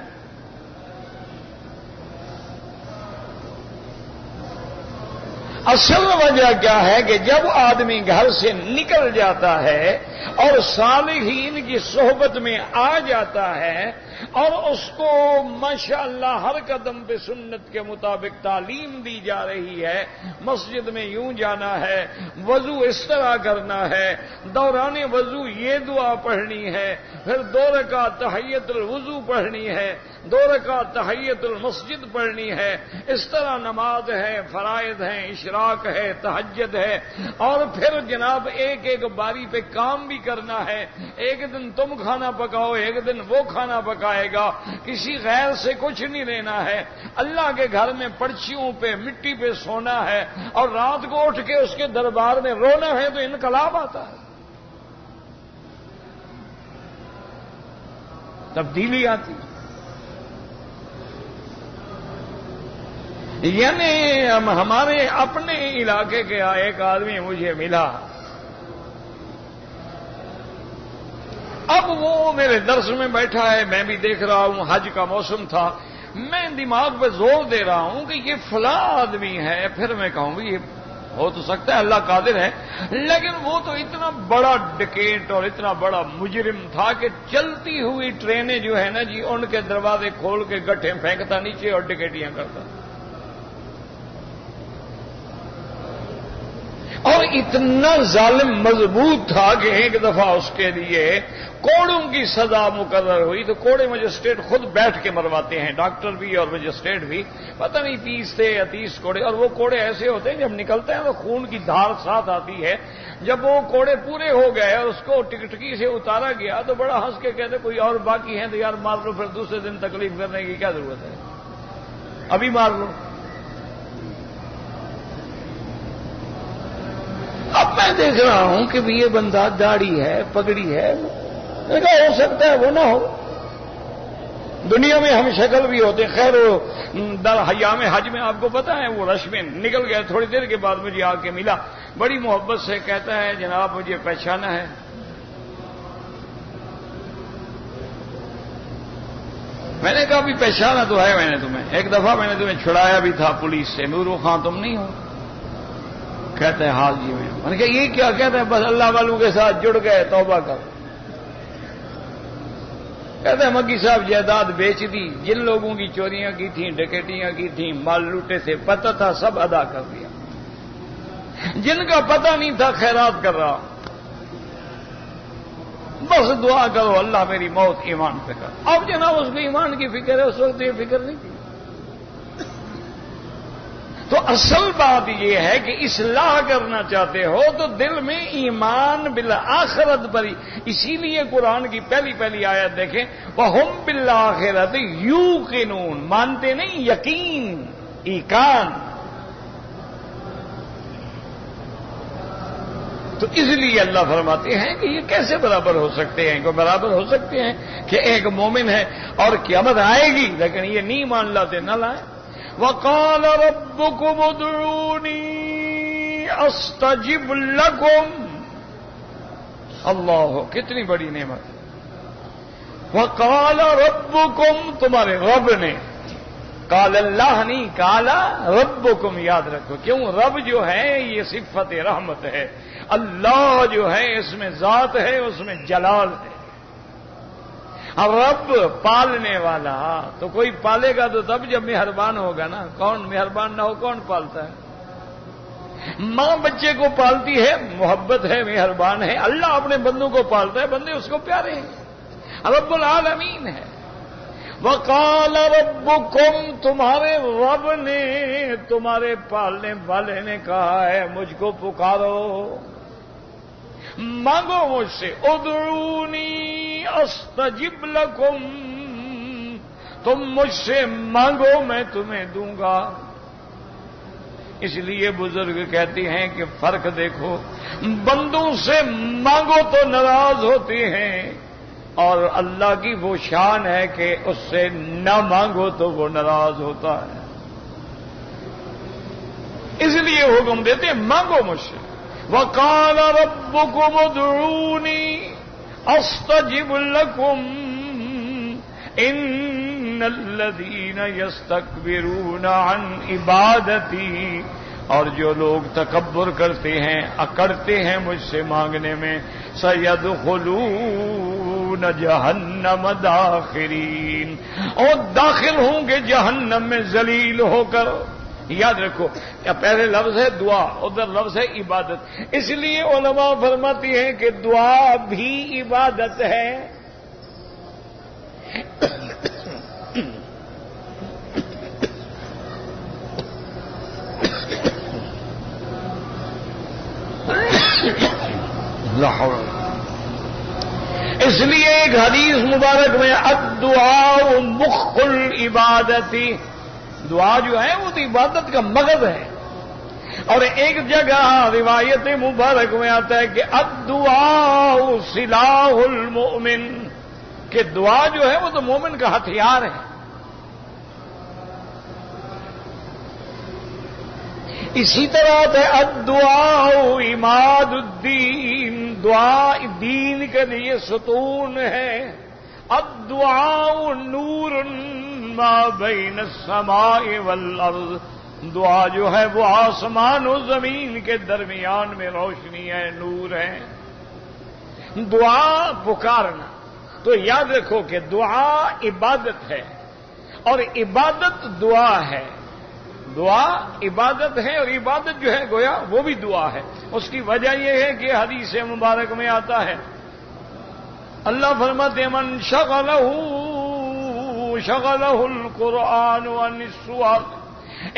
A: اصل وجہ کیا ہے کہ جب آدمی گھر سے نکل جاتا ہے اور صالحین کی صحبت میں آ جاتا ہے اور اس کو ماشاءاللہ ہر قدم پہ سنت کے مطابق تعلیم دی جا رہی ہے، مسجد میں یوں جانا ہے، وضو اس طرح کرنا ہے، دوران وضو یہ دعا پڑھنی ہے، پھر 2 رکعت تحیت الوضو پڑھنی ہے، 2 رکعت تحیت المسجد پڑھنی ہے، اس طرح نماز ہے، فرائض ہیں، اشراق ہے، تہجد ہے، اور پھر جناب ایک ایک باری پہ کام بھی کرنا ہے۔ ایک دن تم کھانا پکاؤ، ایک دن وہ کھانا پکائے گا، کسی غیر سے کچھ نہیں لینا ہے، اللہ کے گھر میں پرچیوں پہ مٹی پہ سونا ہے، اور رات کو اٹھ کے اس کے دربار میں رونا ہے تو انقلاب آتا ہے، تبدیلی آتی ہے۔ یعنی ہمارے اپنے علاقے کے ایک آدمی مجھے ملا، اب وہ میرے درس میں بیٹھا ہے، میں بھی دیکھ رہا ہوں، حج کا موسم تھا، میں دماغ پہ زور دے رہا ہوں کہ یہ فلاں آدمی ہے، پھر میں کہوں گی یہ ہو تو سکتا ہے اللہ قادر ہے، لیکن وہ تو اتنا بڑا ڈکیٹ اور اتنا بڑا مجرم تھا کہ چلتی ہوئی ٹرینیں جو ہے نا جی، ان کے دروازے کھول کے گٹھے پھینکتا نیچے اور ڈکیٹیاں کرتا، اور اتنا ظالم مضبوط تھا کہ ایک دفعہ اس کے لیے کوڑوں کی سزا مقرر ہوئی تو کوڑے مجسٹریٹ خود بیٹھ کے مرواتے ہیں، ڈاکٹر بھی اور مجسٹریٹ بھی، پتہ نہیں 30 تھے یا 30 کوڑے، اور وہ کوڑے ایسے ہوتے ہیں جب نکلتے ہیں تو خون کی دھار ساتھ آتی ہے۔ جب وہ کوڑے پورے ہو گئے اور اس کو ٹکٹکی سے اتارا گیا تو بڑا ہنس کے کہتے کوئی اور باقی ہیں تو یار مار لو، پھر دوسرے دن تکلیف کرنے کی کیا ضرورت ہے، ابھی مار لو۔ اب میں دیکھ رہا ہوں کہ یہ بندہ داڑھی ہے، پگڑی ہے، ہو سکتا ہے وہ نہ ہو، دنیا میں ہم شکل بھی ہوتے، خیر در حیام حج میں آپ کو پتا ہے وہ رش میں نکل گیا، تھوڑی دیر کے بعد مجھے آ کے ملا، بڑی محبت سے کہتا ہے جناب مجھے پہچانا ہے؟ میں نے کہا بھی پہچانا تو ہے میں نے تمہیں، ایک دفعہ میں نے تمہیں چھڑایا بھی تھا پولیس سے، نورو خان تم نہیں ہو؟ کہتا ہے ہاں جی میں نے کہا یہ کیا؟ کہتا ہے بس اللہ والوں کے ساتھ جڑ گئے، توبہ کر۔ کہتا ہے مکی صاحب جائیداد بیچ دی، جن لوگوں کی چوریاں کی تھیں، ڈکیٹیاں کی تھیں، مال لوٹے تھے، پتہ تھا سب ادا کر دیا، جن کا پتہ نہیں تھا خیرات کر رہا، بس دعا کرو اللہ میری موت ایمان پہ کر۔ اب جناب اس کو ایمان کی فکر ہے، اس وقت یہ فکر نہیں تھی۔ تو اصل بات یہ ہے کہ اصلاح کرنا چاہتے ہو تو دل میں ایمان بالآخرت پر، اسی لیے قرآن کی پہلی آیت دیکھیں، وَهُمْ بِالْآخِرَةِ يُوقِنُونَ، مانتے نہیں، یقین، ایقان۔ تو اس لیے اللہ فرماتے ہیں کہ یہ کیسے برابر ہو سکتے ہیں؟ کوئی برابر ہو سکتے ہیں کہ ایک مومن ہے اور قیامت آئے گی لیکن یہ نہیں مان لاتے، نہ لائیں۔ وَقَالَ رَبُّكُمُ ادْعُونِي أَسْتَجِبْ لَكُمْ، اللہ کتنی بڑی نعمت۔ وَقَالَ رَبُّكُمْ، تمہارے رب نے، قال اللہ نہیں، قال ربکم، یاد رکھو، کیوں؟ رب جو ہے یہ صفت رحمت ہے، اللہ جو ہے اس میں ذات ہے، اس میں جلال ہے۔ اب رب پالنے والا، تو کوئی پالے گا تو تب جب مہربان ہوگا نا، کون مہربان نہ ہو کون پالتا ہے؟ ماں بچے کو پالتی ہے، محبت ہے، مہربان ہے، اللہ اپنے بندوں کو پالتا ہے، بندے اس کو پیارے ہیں، رب العالمین ہے۔ وَقَالَ رَبُّكُمْ، تمہارے رب نے، تمہارے پالنے والے نے کہا ہے مجھ کو پکارو، مانگو مجھ سے، ادعونی استجب لکم، تم مجھ سے مانگو میں تمہیں دوں گا۔ اس لیے بزرگ کہتے ہیں کہ فرق دیکھو، بندوں سے مانگو تو ناراض ہوتے ہیں، اور اللہ کی وہ شان ہے کہ اس سے نہ مانگو تو وہ ناراض ہوتا ہے۔ اس لیے حکم دیتے ہیں مانگو مجھ سے۔ وَقَالَ رَبُّكُمُ ادْعُونِي أَسْتَجِبْ لَكُمْ إِنَّ الَّذِينَ يَسْتَكْبِرُونَ عَنْ عِبَادَتِي، اور جو لوگ تکبر کرتے ہیں، اکڑتے ہیں مجھ سے مانگنے میں، سَيَدْخُلُونَ جَهَنَّمَ دَاخِرِينَ، اور داخل ہوں گے جہنم میں ذلیل ہو کر۔ یاد رکھو، پہلے لفظ ہے دعا، ادھر لفظ ہے عبادت، اس لیے علماء فرماتی ہیں کہ دعا بھی عبادت ہے۔ اس لیے ایک حدیث مبارک میں الدعاء مخ العبادتی، دعا جو ہے وہ تو عبادت کا مغز ہے۔ اور ایک جگہ روایت مبارک میں آتا ہے کہ الدعاء سلاح المؤمن، کہ دعا جو ہے وہ تو مومن کا ہتھیار ہے۔ اسی طرح ہے الدعاء عماد الدین، دعا دین کے لیے ستون ہے۔ الدعاء نور ما بین السماء والارض، دعا جو ہے وہ آسمان و زمین کے درمیان میں روشنی ہے، نور ہے۔ دعا پکارنا، تو یاد رکھو کہ دعا عبادت ہے، اور عبادت دعا ہے۔ دعا عبادت ہے، اور عبادت جو ہے گویا وہ بھی دعا ہے۔ اس کی وجہ یہ ہے کہ حدیث مبارک میں آتا ہے، اللہ فرماتے ہیں من شغلہ القرآن عن السؤال،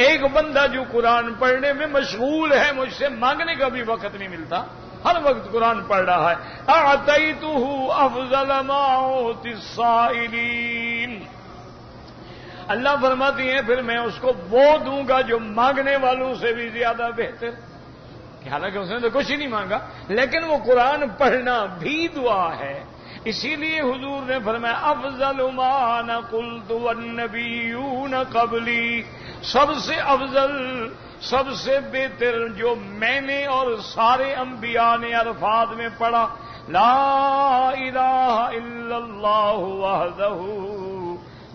A: ایک بندہ جو قرآن پڑھنے میں مشغول ہے، مجھ سے مانگنے کا بھی وقت نہیں ملتا، ہر وقت قرآن پڑھ رہا ہے، اعطیتہ افضل ما اعطی السائلین، اللہ فرماتی ہیں پھر میں اس کو وہ دوں گا جو مانگنے والوں سے بھی زیادہ بہتر، کہ حالانکہ اس نے تو کچھ ہی نہیں مانگا، لیکن وہ قرآن پڑھنا بھی دعا ہے۔ اسی لیے حضور نے فرمایا افضل ما انا قلت والنبیون قبلی، سب سے افضل، سب سے بہتر جو میں نے اور سارے انبیاء نے الفاظ میں پڑھا، لا الہ الا اللہ وحدہ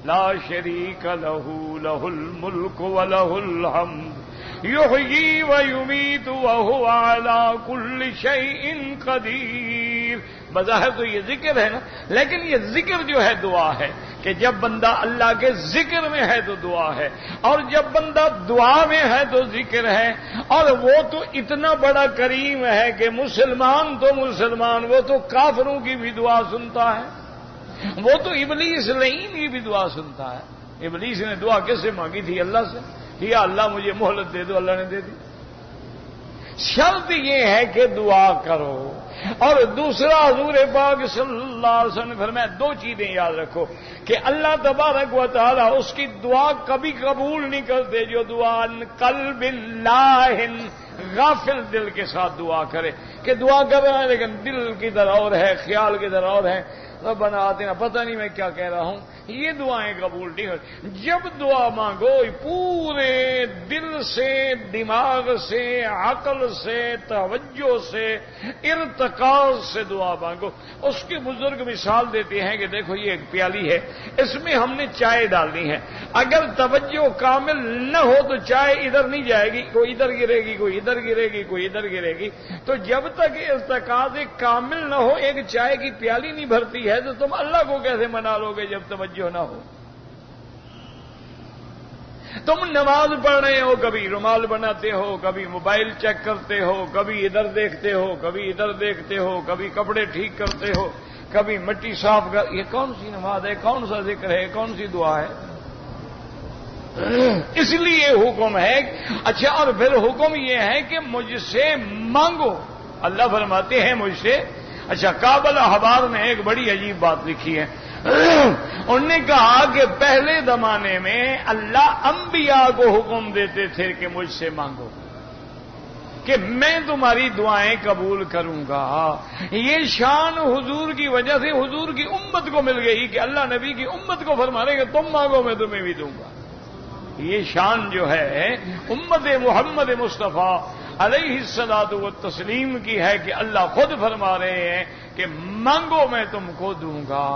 A: لا شریک لہ لہ الملک ولہ الحمد یحیی ویمیت وہو علی کل شیء قدیر۔ بظاہر تو یہ ذکر ہے نا، لیکن یہ ذکر جو ہے دعا ہے، کہ جب بندہ اللہ کے ذکر میں ہے تو دعا ہے، اور جب بندہ دعا میں ہے تو ذکر ہے۔ اور وہ تو اتنا بڑا کریم ہے کہ مسلمان تو مسلمان، وہ تو کافروں کی بھی دعا سنتا ہے، وہ تو ابلیس لعین کی بھی دعا سنتا ہے۔ ابلیس نے دعا کس سے مانگی تھی؟ اللہ سے، یا اللہ مجھے مہلت دے دو، اللہ نے دے دی۔ شرط یہ ہے کہ دعا کرو۔ اور دوسرا حضور پاک صلی اللہ علیہ وسلم نے فرمایا دو چیزیں یاد رکھو، کہ اللہ تبارک و تعالی اس کی دعا کبھی قبول نہیں کرتے جو دعا قلب لاہن، غافل دل کے ساتھ دعا کرے، کہ دعا کر رہا ہے لیکن دل کی طرح اور ہے، خیال کی طرح اور ہے، ربنا آتنا، پتہ نہیں میں کیا کہہ رہا ہوں، یہ دعائیں قبول نہیں ہوتی۔ جب دعا مانگو پورے دل سے، دماغ سے، عقل سے، توجہ سے، ارتکاز سے دعا مانگو۔ اس کے بزرگ مثال دیتے ہیں کہ دیکھو یہ ایک پیالی ہے، اس میں ہم نے چائے ڈالنی ہے، اگر توجہ کامل نہ ہو تو چائے ادھر نہیں جائے گی، کوئی ادھر گرے گی، کوئی ادھر گرے گی، کوئی ادھر گرے گی۔ تو جب تک ارتکاز کامل نہ ہو، ایک چائے کی پیالی نہیں بھرتی ہے، تو تم اللہ کو کیسے منا لو گے جب توجہ نہ ہو؟ تم نماز پڑھ رہے ہو، کبھی رومال بناتے ہو، کبھی موبائل چیک کرتے ہو، کبھی ادھر دیکھتے ہو، کبھی ادھر دیکھتے ہو، کبھی کپڑے ٹھیک کرتے ہو، کبھی مٹی صاف کر، یہ کون سی نماز ہے؟ کون سا ذکر ہے؟ کون سی دعا ہے؟ اس لیے حکم ہے۔ اچھا، اور پھر حکم یہ ہے کہ مجھ سے مانگو، اللہ فرماتے ہیں مجھ سے۔ اچھا، کعب الاحبار میں ایک بڑی عجیب بات لکھی ہے، انہوں نے کہا کہ پہلے زمانے میں اللہ انبیاء کو حکم دیتے تھے کہ مجھ سے مانگو کہ میں تمہاری دعائیں قبول کروں گا. یہ شان حضور کی وجہ سے حضور کی امت کو مل گئی کہ اللہ نبی کی امت کو فرما رہے کہ تم مانگو میں تمہیں بھی دوں گا. یہ شان جو ہے امت محمد مصطفیٰ علیہ الصلوۃ والتسلیم کی ہے کہ اللہ خود فرما رہے ہیں کہ مانگو میں تم کو دوں گا.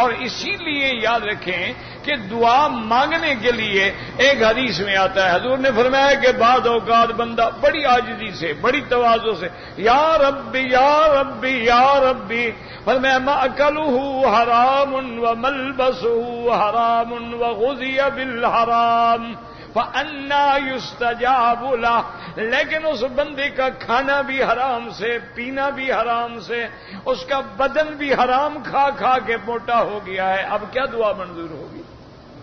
A: اور اسی لیے یاد رکھیں کہ دعا مانگنے کے لیے ایک حدیث میں آتا ہے حضور نے فرمایا کہ بعض اوقات بندہ بڑی عاجزی سے بڑی تواضع سے یا ربی یا ربی یا ربی فرمایا مأکلہ حرام وملبسہ حرام وغذی بالحرام فَأَنَّا يُسْتَجَابُ لَهُ. لیکن اس بندے کا کھانا بھی حرام سے، پینا بھی حرام سے، اس کا بدن بھی حرام کھا کھا کے موٹا ہو گیا ہے. اب کیا دعا منظور ہوگی؟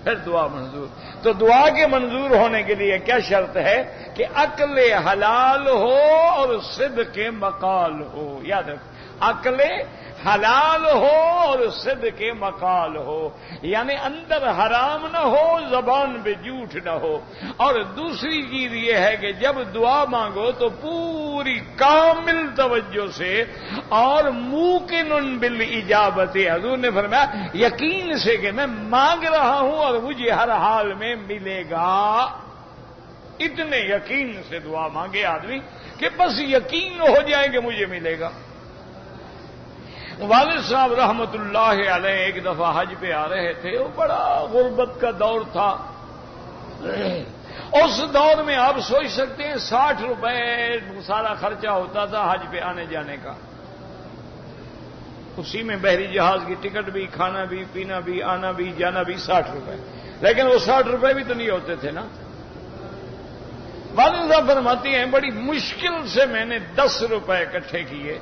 A: پھر دعا منظور. تو دعا کے منظور ہونے کے لیے کیا شرط ہے کہ عقل حلال ہو اور صدق مقال ہو. یاد رکھ، عقل حلال ہو اور صدق مقال ہو، یعنی اندر حرام نہ ہو، زبان پہ جھوٹ نہ ہو. اور دوسری چیز یہ ہے کہ جب دعا مانگو تو پوری کامل توجہ سے اور موقن بالاجابت. حضور نے فرمایا یقین سے کہ میں مانگ رہا ہوں اور مجھے ہر حال میں ملے گا. اتنے یقین سے دعا مانگے آدمی کہ بس یقین ہو جائے کہ مجھے ملے گا. والد صاحب رحمت اللہ علیہ ایک دفعہ حج پہ آ رہے تھے. وہ بڑا غربت کا دور تھا. اس دور میں آپ سوچ سکتے ہیں 60 روپے سارا خرچہ ہوتا تھا حج پہ آنے جانے کا. اسی میں بحری جہاز کی ٹکٹ بھی، کھانا بھی، پینا بھی، آنا بھی، جانا بھی 60 روپے. لیکن وہ 60 روپے بھی تو نہیں ہوتے تھے نا. والد صاحب فرماتی ہیں بڑی مشکل سے میں نے 10 روپے اکٹھے کیے،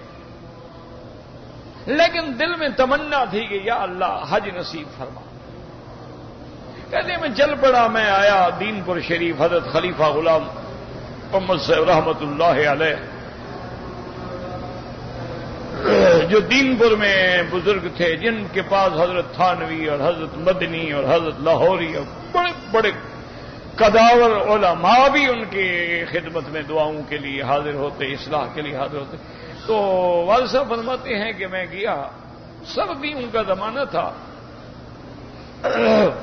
A: لیکن دل میں تمنا تھی کہ یا اللہ حج نصیب فرما. کہتے میں چل پڑا. میں آیا دین پور شریف. حضرت خلیفہ غلام محمد صاحب رحمت اللہ علیہ جو دین پور میں بزرگ تھے، جن کے پاس حضرت تھانوی اور حضرت مدنی اور حضرت لاہوری اور بڑے بڑے قداور علماء بھی ان کی خدمت میں دعاؤں کے لیے حاضر ہوتے، اصلاح کے لیے حاضر ہوتے. تو والد صاحب فرماتے ہیں کہ میں گیا، سردیوں کا زمانہ تھا.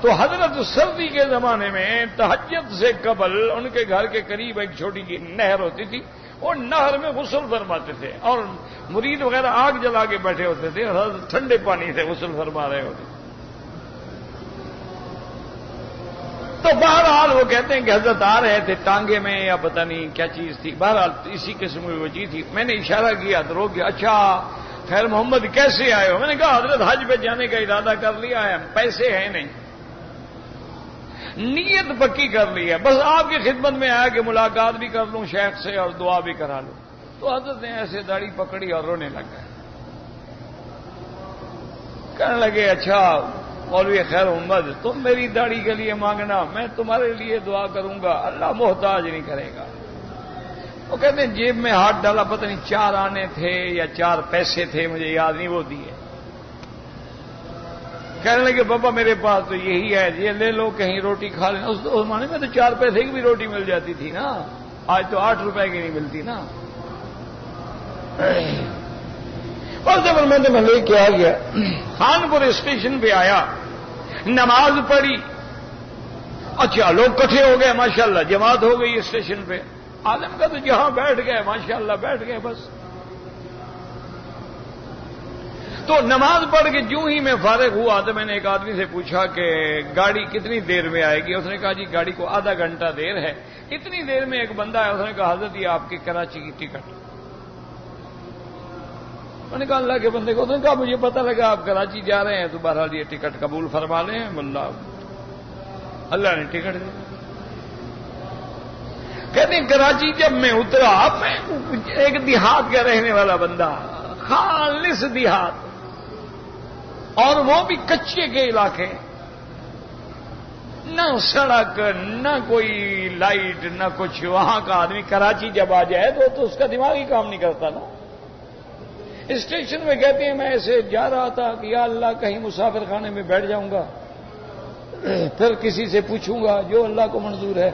A: تو حضرت سردی کے زمانے میں تہجد سے قبل ان کے گھر کے قریب ایک چھوٹی سی نہر ہوتی تھی. وہ نہر میں غسل فرماتے تھے اور مرید وغیرہ آگ جلا کے بیٹھے ہوتے تھے اور حضرت ٹھنڈے پانی سے غسل فرما رہے ہوتے. تو بہرحال وہ کہتے ہیں کہ حضرت آ رہے تھے ٹانگے میں یا پتہ نہیں کیا چیز تھی. بہرحال اسی قسم کی وہ چیز تھی. میں نے اشارہ کیا تو روک گیا. اچھا خیر محمد کیسے آئے ہو؟ میں نے کہا حضرت حج پہ جانے کا ارادہ کر لیا ہے، پیسے ہیں نہیں، نیت پکی کر لی ہے، بس آپ کی خدمت میں آیا کہ ملاقات بھی کر لوں شیخ سے اور دعا بھی کرا لوں. تو حضرت نے ایسے داڑھی پکڑی اور رونے لگ گئے. کہنے لگے اچھا مولوی خیر محمد تم میری داڑھی کے لیے مانگنا، میں تمہارے لیے دعا کروں گا، اللہ محتاج نہیں کرے گا. وہ کہتے ہیں جیب میں ہاتھ ڈالا، پتہ نہیں 4 آنے تھے یا 4 پیسے تھے، مجھے یاد نہیں، وہ دیے. کہنے لگے بابا میرے پاس تو یہی ہے، یہ لے لو کہیں روٹی کھا لینا. اس زمانے میں تو 4 پیسے کی بھی روٹی مل جاتی تھی نا، آج تو 8 روپے کی نہیں ملتی نا. اور جب میں لے کے آ گیا، خانپور اسٹیشن پہ آیا، نماز پڑھی. اچھا لوگ کٹھے ہو گئے، ماشاءاللہ جماعت ہو گئی اسٹیشن پہ. عالم کا تو جہاں بیٹھ گئے ماشاءاللہ بیٹھ گئے بس. تو نماز پڑھ کے جو ہی میں فارغ ہوا تو میں نے ایک آدمی سے پوچھا کہ گاڑی کتنی دیر میں آئے گی؟ اس نے کہا جی گاڑی کو آدھا گھنٹہ دیر ہے. اتنی دیر میں ایک بندہ ہے، اس نے کہا حضرت یہ آپ کی کراچی کی ٹکٹ. میں نے کہا اللہ کے بندے کو. اس نے کہا مجھے پتہ لگا آپ کراچی جا رہے ہیں تو بہرحال یہ ٹکٹ قبول فرما لیں. اللہ نے ٹکٹ دی. کہتے ہیں کراچی جب میں اترا، میں ایک دیہات کا رہنے والا بندہ، خالص دیہات، اور وہ بھی کچے کے علاقے، نہ سڑک نہ کوئی لائٹ نہ کچھ. وہاں کا آدمی کراچی جب آ جائے تو اس کا دماغ ہی کام نہیں کرتا نا. اسٹیشن میں کہتے ہیں میں ایسے جا رہا تھا کہ یا اللہ کہیں مسافر خانے میں بیٹھ جاؤں گا، پھر کسی سے پوچھوں گا جو اللہ کو منظور ہے،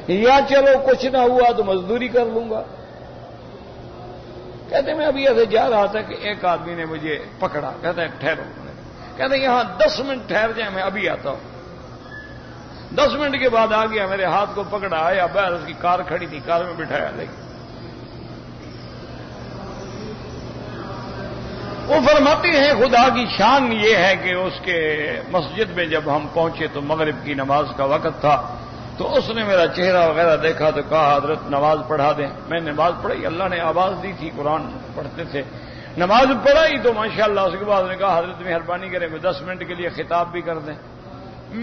A: یا چلو کچھ نہ ہوا تو مزدوری کر لوں گا۔ کہتے ہیں میں ابھی ایسے جا رہا تھا کہ ایک آدمی نے مجھے پکڑا، کہتا ہے ٹھہرو، کہتے ہیں یہاں 10 منٹ ٹھہر جائیں میں ابھی آتا ہوں۔ 10 منٹ کے بعد آ گیا، میرے ہاتھ کو پکڑا، آیا باہر، اس کی کار کھڑی تھی، کار میں بٹھایا لے گیا۔ وہ فرماتے ہیں خدا کی شان یہ ہے کہ اس کے مسجد میں جب ہم پہنچے تو مغرب کی نماز کا وقت تھا، تو اس نے میرا چہرہ وغیرہ دیکھا تو کہا حضرت نماز پڑھا دیں۔ میں نے نماز پڑھی، اللہ نے آواز دی تھی، قرآن پڑھتے تھے، نماز پڑھائی تو ماشاءاللہ اس کے بعد نے کہا حضرت مہربانی کریں میں 10 منٹ کے لیے خطاب بھی کر دیں۔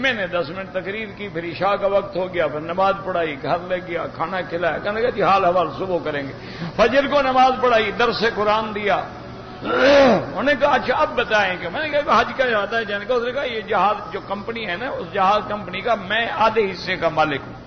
A: میں نے 10 منٹ تقریر کی، پھر عشاء کا وقت ہو گیا، پھر نماز پڑھائی، گھر لے گیا، کھانا کھلایا، کہنے لگا جی حال حوال صبح کریں گے۔ فجر کو نماز پڑھائی، درس قرآن دیا۔ انہوں نے کہا اچھا اب بتائیں کہ میں نے کہا حج کا جاتا ہے جانے کا، اس نے کہا یہ جہاز جو کمپنی ہے نا، اس جہاز کمپنی کا میں آدھے حصے کا مالک ہوں۔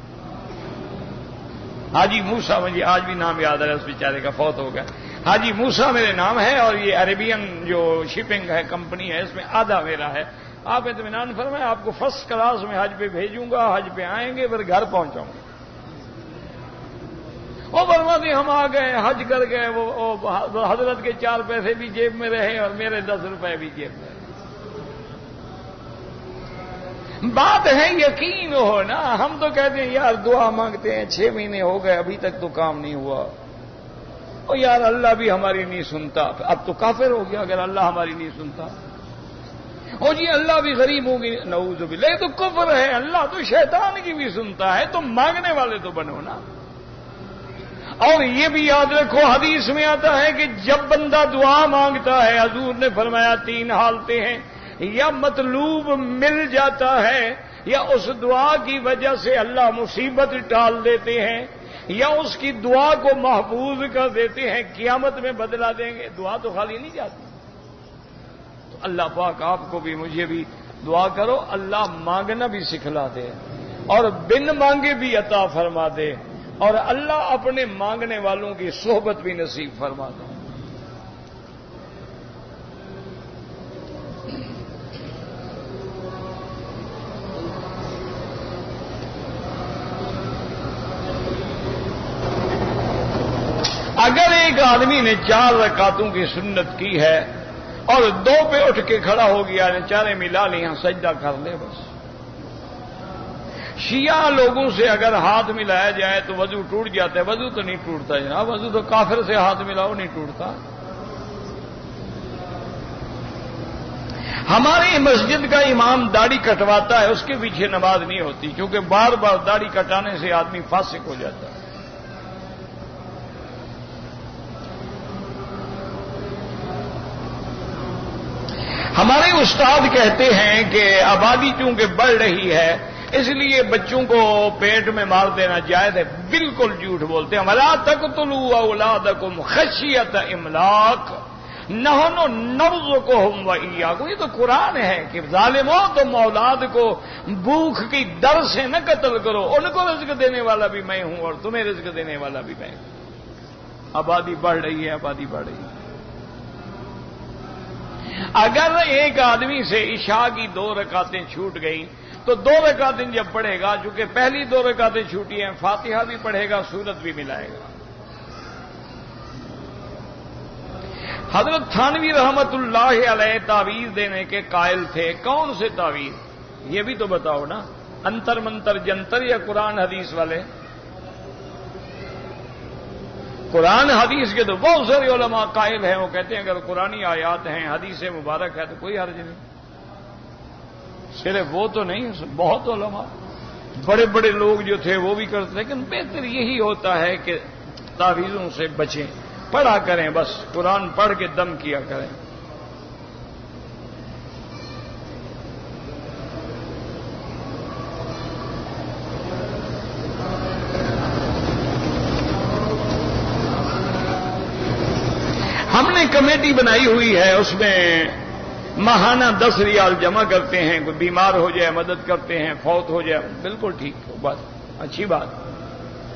A: حاجی موسیٰ، مجھے آج بھی نام یاد ہے، اس بیچارے کا فوت ہو گیا، حاجی موسیٰ میرے نام ہے، اور یہ عربین جو شپنگ ہے کمپنی ہے، اس میں آدھا میرا ہے۔ آپ اطمینان فرمائیں، آپ کو فرسٹ کلاس میں حج پہ بھیجوں گا، حج پہ آئیں گے، پھر گھر پہنچاؤں گا۔ وہ فرماتے ہم آ گئے، حج کر گئے، وہ حضرت کے 4 پیسے بھی جیب میں رہے اور میرے 10 روپے بھی جیب میں رہے۔ بات ہے یقین ہو نا، ہم تو کہتے ہیں یار دعا مانگتے ہیں، 6 مہینے ہو گئے ابھی تک تو کام نہیں ہوا، اور یار اللہ بھی ہماری نہیں سنتا۔ اب تو کافر ہو گیا اگر اللہ ہماری نہیں سنتا۔ اور جی اللہ بھی غریب ہوگی، نعوذ باللہ، یہ تو کفر ہے۔ اللہ تو شیطان کی بھی سنتا ہے، تو مانگنے والے تو بنو نا۔ اور یہ بھی یاد رکھو، حدیث میں آتا ہے کہ جب بندہ دعا مانگتا ہے، حضور نے فرمایا 3 حالتیں ہیں، یا مطلوب مل جاتا ہے، یا اس دعا کی وجہ سے اللہ مصیبت ٹال دیتے ہیں، یا اس کی دعا کو محفوظ کر دیتے ہیں، قیامت میں بدلا دیں گے۔ دعا تو خالی نہیں جاتی۔ تو اللہ پاک آپ کو بھی مجھے بھی دعا کرو، اللہ مانگنا بھی سکھلا دے اور بن مانگے بھی عطا فرما دے، اور اللہ اپنے مانگنے والوں کی صحبت بھی نصیب فرما دے۔ اگر ایک آدمی نے 4 رکعتوں کی سنت کی ہے اور 2 پہ اٹھ کے کھڑا ہو گیا، نے چارے ملا لیا، سجدہ کر لے بس۔ شیعہ لوگوں سے اگر ہاتھ ملایا جائے تو وضو ٹوٹ جاتا ہے، وضو تو نہیں ٹوٹتا جناب، وضو تو کافر سے ہاتھ ملاؤ نہیں ٹوٹتا۔ ہماری مسجد کا امام داڑھی کٹواتا ہے، اس کے پیچھے نماز نہیں ہوتی، کیونکہ بار بار داڑھی کٹانے سے آدمی فاسق ہو جاتا ہے۔ ہمارے استاد کہتے ہیں کہ آبادی چونکہ بڑھ رہی ہے اس لیے بچوں کو پیٹ میں مار دینا جائز ہے۔ بالکل جھوٹ بولتے ہیں۔ وَلَا تَقْتُلُوا أَوْلَادَكُمْ خَشْيَةَ إِمْلَاقٍ نَحْنُ نَرْزُقُهُمْ وَإِيَّاكُمْ۔ یہ تو قرآن ہے کہ ظالموں تم اولاد کو بھوک کی ڈر سے نہ قتل کرو، ان کو رزق دینے والا بھی میں ہوں اور تمہیں رزق دینے والا بھی میں ہوں۔ آبادی بڑھ رہی ہے، آبادی بڑھ رہی ہے۔ اگر ایک آدمی سے عشاء کی 2 رکعتیں چھوٹ گئیں تو 2 رکعتیں جب پڑھے گا، چونکہ پہلی 2 رکعتیں چھوٹی ہیں، فاتحہ بھی پڑھے گا، سورت بھی ملائے گا۔ حضرت تھانوی رحمت اللہ علیہ تعویذ دینے کے قائل تھے۔ کون سے تعویذ یہ بھی تو بتاؤ نا، انتر منتر جنتر یا قرآن حدیث والے؟ قرآن حدیث کے تو بہت سارے علماء قائل ہیں، وہ کہتے ہیں اگر قرآنی آیات ہیں، حدیث مبارک ہے تو کوئی حرج نہیں۔ صرف وہ تو نہیں، بہت علماء بڑے بڑے لوگ جو تھے وہ بھی کرتے، لیکن بہتر یہی ہوتا ہے کہ تعویذوں سے بچیں، پڑھا کریں، بس قرآن پڑھ کے دم کیا کریں۔ ہم نے کمیٹی بنائی ہوئی ہے، اس میں ماہانہ 10 ریال جمع کرتے ہیں، کوئی بیمار ہو جائے مدد کرتے ہیں، فوت ہو جائے، بالکل ٹھیک ہو، بس اچھی بات۔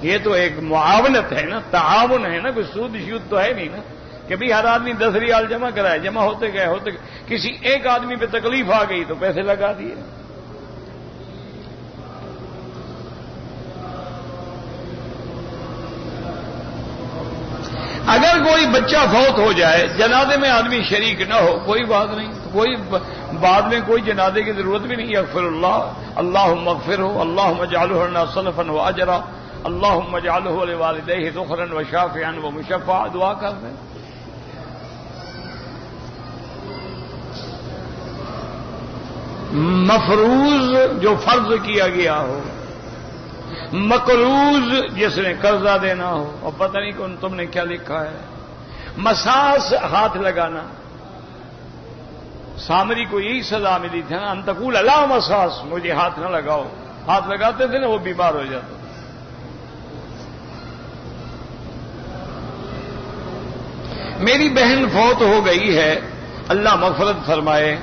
A: یہ تو ایک معاونت ہے نا، تعاون ہے نا، کوئی سود شود تو ہے نہیں نا، کہ بھی ہر آدمی 10 ریال جمع کرائے، جمع ہوتے گئے، کسی ایک آدمی پہ تکلیف آ گئی تو پیسے لگا دیے۔ اگر کوئی بچہ فوت ہو جائے، جنازے میں آدمی شریک نہ ہو، کوئی بات نہیں، کوئی بعد میں کوئی جنازے کی ضرورت بھی نہیں۔ یغفر اللہ، اللہم اغفرہ، اللہم اجعلہ لنا سلفا واجرا، اللہم اجعلہ لوالدیہ ذخرا وشافعا ومشفعا، دعا کر دیں۔ مفروض جو فرض کیا گیا ہو، مقروض جس نے قرضہ دینا ہو، اور پتہ نہیں کون تم نے کیا لکھا ہے، مساس ہاتھ لگانا، سامری کو یہی سزا ملی تھی نا، انتقول اللہ مساس، مجھے ہاتھ نہ لگاؤ، ہاتھ لگاتے تھے نا وہ بیمار ہو جاتا۔ میری بہن فوت ہو گئی ہے، اللہ مغفرت فرمائے،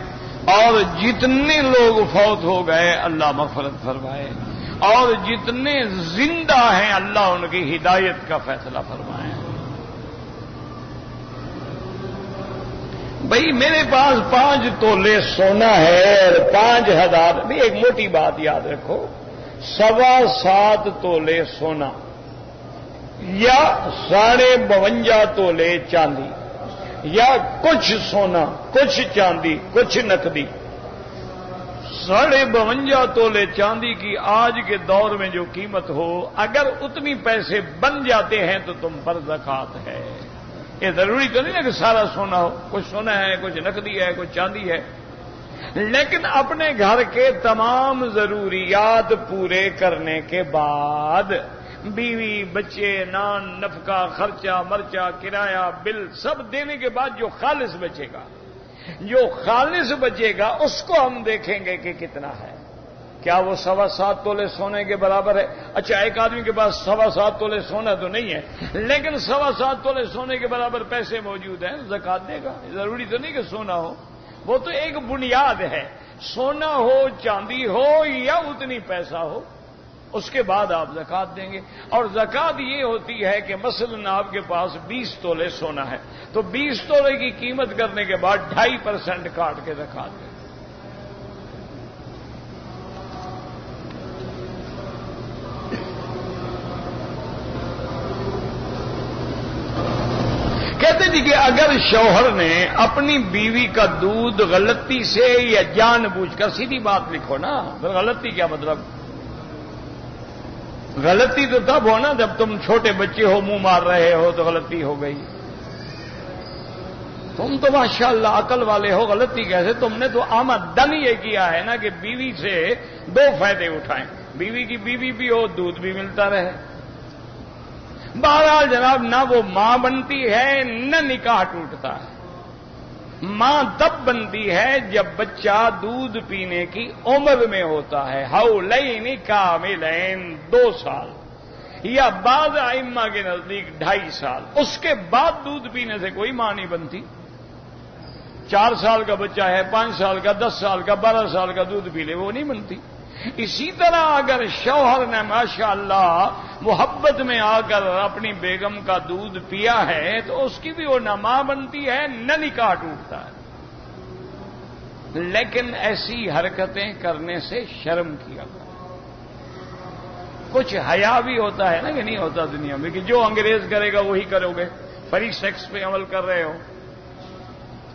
A: اور جتنے لوگ فوت ہو گئے اللہ مغفرت فرمائے، اور جتنے زندہ ہیں اللہ ان کی ہدایت کا فیصلہ فرمائے۔ بھئی میرے پاس 5 تولے سونا ہے اور 5,000، بھی ایک موٹی بات یاد رکھو، 7.25 تولے سونا یا 52.5 تولے چاندی، یا کچھ سونا کچھ چاندی کچھ نقدی، 52.5 تولے چاندی کی آج کے دور میں جو قیمت ہو، اگر اتنی پیسے بن جاتے ہیں تو تم پر زکوٰۃ ہے۔ یہ ضروری تو نہیں ہے کہ سارا سونا ہو، کچھ سونا ہے کچھ نقدی ہے کچھ چاندی ہے، لیکن اپنے گھر کے تمام ضروریات پورے کرنے کے بعد، بیوی بچے نان نفقہ خرچہ مرچہ کرایہ بل سب دینے کے بعد جو خالص بچے گا اس کو ہم دیکھیں گے کہ کتنا ہے، کیا وہ 7.25 تولے سونے کے برابر ہے؟ اچھا ایک آدمی کے پاس 7.25 تولے سونا تو نہیں ہے، لیکن 7.25 تولے سونے کے برابر پیسے موجود ہیں، زکوٰۃ دے گا۔ ضروری تو نہیں کہ سونا ہو، وہ تو ایک بنیاد ہے، سونا ہو چاندی ہو یا اتنی پیسہ ہو، اس کے بعد آپ زکوٰۃ دیں گے۔ اور زکوٰۃ یہ ہوتی ہے کہ مثلا آپ کے پاس 20 تولے سونا ہے تو 20 تولے کی قیمت کرنے کے بعد 2.5% کاٹ کے زکوٰۃ دیں۔ کہتے جی کہ اگر شوہر نے اپنی بیوی کا دودھ غلطی سے یا جان بوجھ کر، سیدھی بات لکھو نا، غلطی کیا مطلب؟ غلطی تو تب ہو نا جب تم چھوٹے بچے ہو منہ مار رہے ہو تو غلطی ہو گئی۔ تم تو ماشاءاللہ عقل والے ہو، غلطی کیسے؟ تم نے تو آمدن یہ کیا ہے نا کہ بیوی سے 2 فائدے اٹھائیں، بیوی کی بیوی بھی ہو، دودھ بھی ملتا رہے۔ بہرحال جناب، نہ وہ ماں بنتی ہے نہ نکاح ٹوٹتا ہے۔ ماں تب بنتی ہے جب بچہ دودھ پینے کی عمر میں ہوتا ہے، حولین کاملین 2 سال، یا بعض ائمہ کے نزدیک 2.5 سال، اس کے بعد دودھ پینے سے کوئی ماں نہیں بنتی۔ 4 سال کا بچہ ہے، 5 سال کا، 10 سال کا، 12 سال کا دودھ پی لے، وہ نہیں بنتی۔ اسی طرح اگر شوہر نے ماشاءاللہ محبت میں آ کر اپنی بیگم کا دودھ پیا ہے تو اس کی بھی وہ نہ ماں بنتی ہے نہ نکاح ٹوٹتا ہے۔ لیکن ایسی حرکتیں کرنے سے شرم کیا کرو، کچھ حیا بھی ہوتا ہے نا کہ نہیں ہوتا دنیا میں، کہ جو انگریز کرے گا وہی کرو گے۔ فری سیکس پہ عمل کر رہے ہو،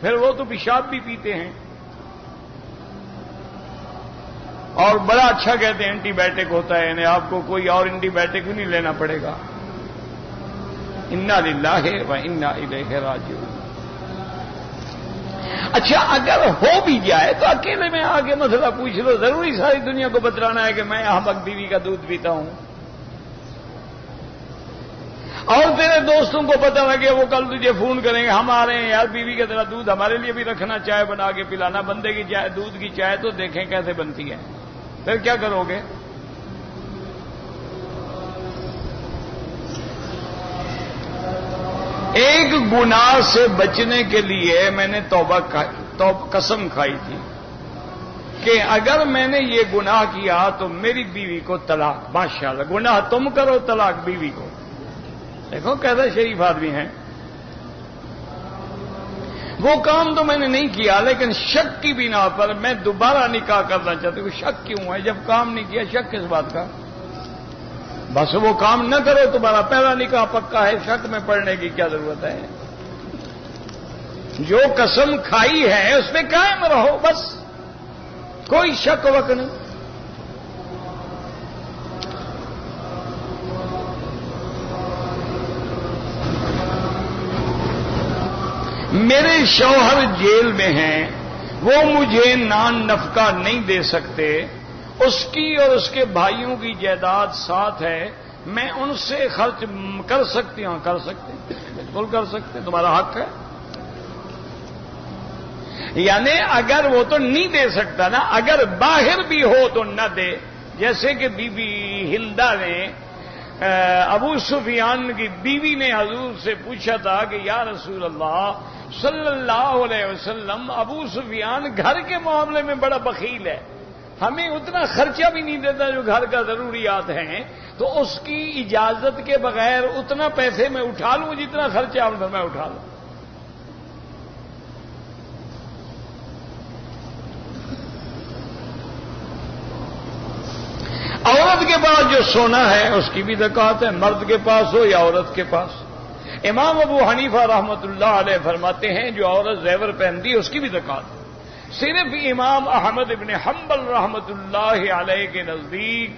A: پھر وہ تو پیشاب بھی پیتے ہیں، اور بڑا اچھا کہتے ہیں اینٹی بایوٹک ہوتا ہے، یعنی آپ کو کوئی اور اینٹی بایوٹک بھی نہیں لینا پڑے گا۔ انا للہ و انا الیہ راجعون۔ اچھا اگر ہو بھی جائے تو اکیلے میں آگے مسئلہ پوچھ لو، ضروری ساری دنیا کو بتلانا ہے کہ میں احمق بیوی کا دودھ پیتا ہوں؟ اور تیرے دوستوں کو پتہ لگے وہ کل تجھے فون کریں گے، ہم آ رہے ہیں یار، بیوی کی طرح دودھ ہمارے لیے بھی رکھنا، چائے بنا کے پلانا، بندے کی چائے، دودھ کی چائے تو دیکھیں کیسے بنتی ہے، پھر کیا کرو گے؟ ایک گناہ سے بچنے کے لیے میں نے قسم کھائی تھی کہ اگر میں نے یہ گناہ کیا تو میری بیوی کو طلاق۔ ماشاءاللہ، گناہ تم کرو، طلاق بیوی کو۔ دیکھو کیسا شریف آدمی ہے۔ وہ کام تو میں نے نہیں کیا، لیکن شک کی بنا پر میں دوبارہ نکاح کرنا چاہتی ہوں. شک کیوں ہے؟ جب کام نہیں کیا شک کس بات کا؟ بس وہ کام نہ کرو، تمہارا پہلا نکاح پکا ہے، شک میں پڑنے کی کیا ضرورت ہے؟ جو قسم کھائی ہے اس پہ قائم رہو، بس کوئی شک وک نہیں. میرے شوہر جیل میں ہیں، وہ مجھے نان نفقہ نہیں دے سکتے، اس کی اور اس کے بھائیوں کی جائیداد ساتھ ہے، میں ان سے خرچ کر سکتی ہوں؟ کر سکتے، بالکل کر سکتے، تمہارا حق ہے. یعنی اگر وہ تو نہیں دے سکتا نا، اگر باہر بھی ہو تو نہ دے. جیسے کہ بی بی ہندا نے، ابو سفیان کی بیوی نے حضور سے پوچھا تھا کہ یا رسول اللہ صلی اللہ علیہ وسلم، ابو سفیان گھر کے معاملے میں بڑا بخیل ہے، ہمیں اتنا خرچہ بھی نہیں دیتا جو گھر کا ضروریات ہیں، تو اس کی اجازت کے بغیر اتنا پیسے میں اٹھا لوں جتنا خرچہ آپ میں اٹھا لوں. عورت کے پاس جو سونا ہے اس کی بھی زکات ہے، مرد کے پاس ہو یا عورت کے پاس. امام ابو حنیفہ رحمۃ اللہ علیہ فرماتے ہیں جو عورت زیور پہنتی ہے اس کی بھی زکات ہے. صرف امام احمد ابن حنبل رحمۃ اللہ علیہ کے نزدیک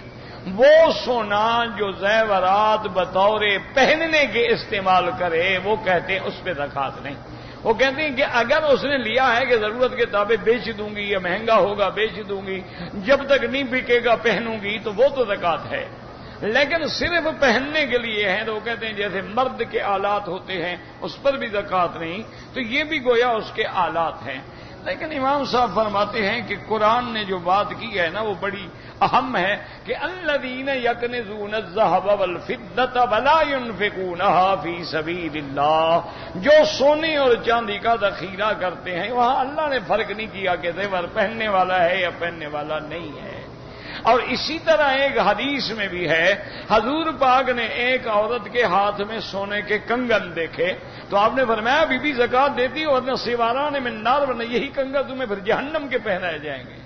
A: وہ سونا جو زیورات بطور پہننے کے استعمال کرے، وہ کہتے ہیں اس پہ زکات نہیں. وہ کہتے ہیں کہ اگر اس نے لیا ہے کہ ضرورت کے تابع بیچ دوں گی یا مہنگا ہوگا بیچ دوں گی، جب تک نہیں بکے گا پہنوں گی، تو وہ تو زکات ہے. لیکن صرف پہننے کے لیے ہیں تو وہ کہتے ہیں جیسے مرد کے آلات ہوتے ہیں اس پر بھی زکات نہیں، تو یہ بھی گویا اس کے آلات ہیں. لیکن امام صاحب فرماتے ہیں کہ قرآن نے جو بات کی ہے نا وہ بڑی اہم ہے کہ الذین یکنزون الذھب والفضة ولا ينفقونها فی سبیل اللہ، جو سونے اور چاندی کا ذخیرہ کرتے ہیں، وہاں اللہ نے فرق نہیں کیا کہ زیور پہننے والا ہے یا پہننے والا نہیں ہے. اور اسی طرح ایک حدیث میں بھی ہے، حضور پاک نے ایک عورت کے ہاتھ میں سونے کے کنگن دیکھے تو آپ نے فرمایا بی بی زکات دیتی ہو ورنہ سیواران من نار، ورنہ یہی کنگن تمہیں پھر جہنم کے پہنائے جائیں گے.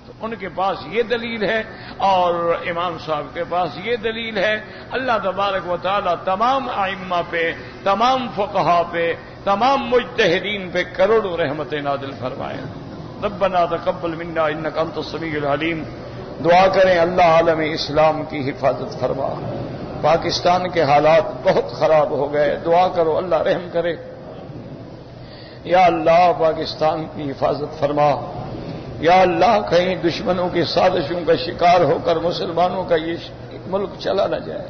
A: تو ان کے پاس یہ دلیل ہے اور امام صاحب کے پاس یہ دلیل ہے. اللہ تبارک و تعالی تمام ائمہ پہ، تمام فقہا پہ، تمام مجتہدین پہ کروڑوں رحمتیں نازل فرمائے. ربنا تقبل منا انک انت السمیع العلیم. دعا کریں اللہ عالم اسلام کی حفاظت فرما. پاکستان کے حالات بہت خراب ہو گئے، دعا کرو اللہ رحم کرے. یا اللہ پاکستان کی حفاظت فرما. یا اللہ کہیں دشمنوں کی سازشوں کا شکار ہو کر مسلمانوں کا یہ ملک چلا نہ جائے.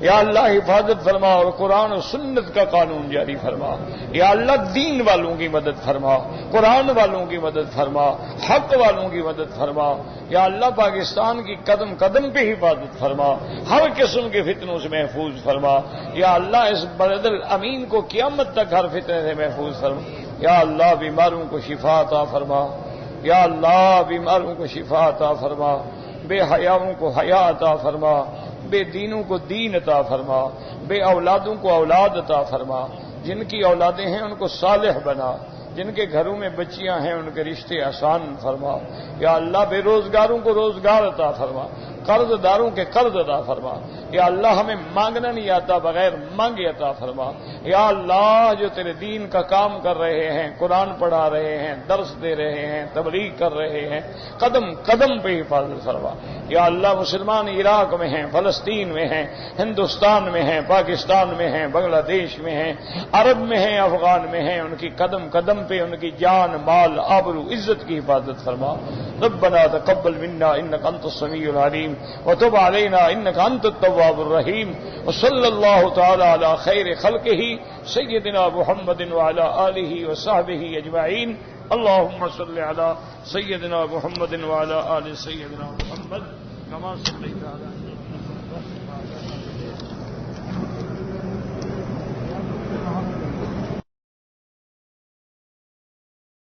A: یا اللہ حفاظت فرما اور قرآن و سنت کا قانون جاری فرما. یا اللہ دین والوں کی مدد فرما، قرآن والوں کی مدد فرما، حق والوں کی مدد فرما. یا اللہ پاکستان کی قدم قدم پہ حفاظت فرما، ہر قسم کے فتنوں سے محفوظ فرما. یا اللہ اس بلد الامین کو قیامت تک ہر فتنے سے محفوظ فرما. یا اللہ بیماروں کو شفا عطا فرما. یا اللہ بیماروں کو شفا عطا فرما. بے حیاؤں کو حیا عطا فرما، بے دینوں کو دین عطا فرما، بے اولادوں کو اولاد عطا فرما. جن کی اولادیں ہیں ان کو صالح بنا، جن کے گھروں میں بچیاں ہیں ان کے رشتے آسان فرما. یا اللہ بے روزگاروں کو روزگار عطا فرما، قرض داروں کے قرض عطا فرما. یا اللہ ہمیں مانگنا نہیں آتا بغیر مانگے عطا فرما. یا اللہ جو تیرے دین کا کام کر رہے ہیں، قرآن پڑھا رہے ہیں، درس دے رہے ہیں، تبلیغ کر رہے ہیں، قدم قدم پہ حفاظت فرما. یا اللہ مسلمان عراق میں ہیں، فلسطین میں ہیں، ہندوستان میں ہیں، پاکستان میں ہیں، بنگلہ دیش میں ہیں، عرب میں ہیں، افغان میں ہیں، ان کی قدم قدم پہ ان کی جان مال آبرو عزت کی حفاظت فرما. ربنا تقبل منا انك انت السميع العليم وتب علينا انك انت التواب الرحيم. وصلى الله تعالى على خير خلقه سيدنا محمد وعلى اله وصحبه اجمعين. اللهم صل على سيدنا محمد وعلى ال سيدنا محمد كما صليت على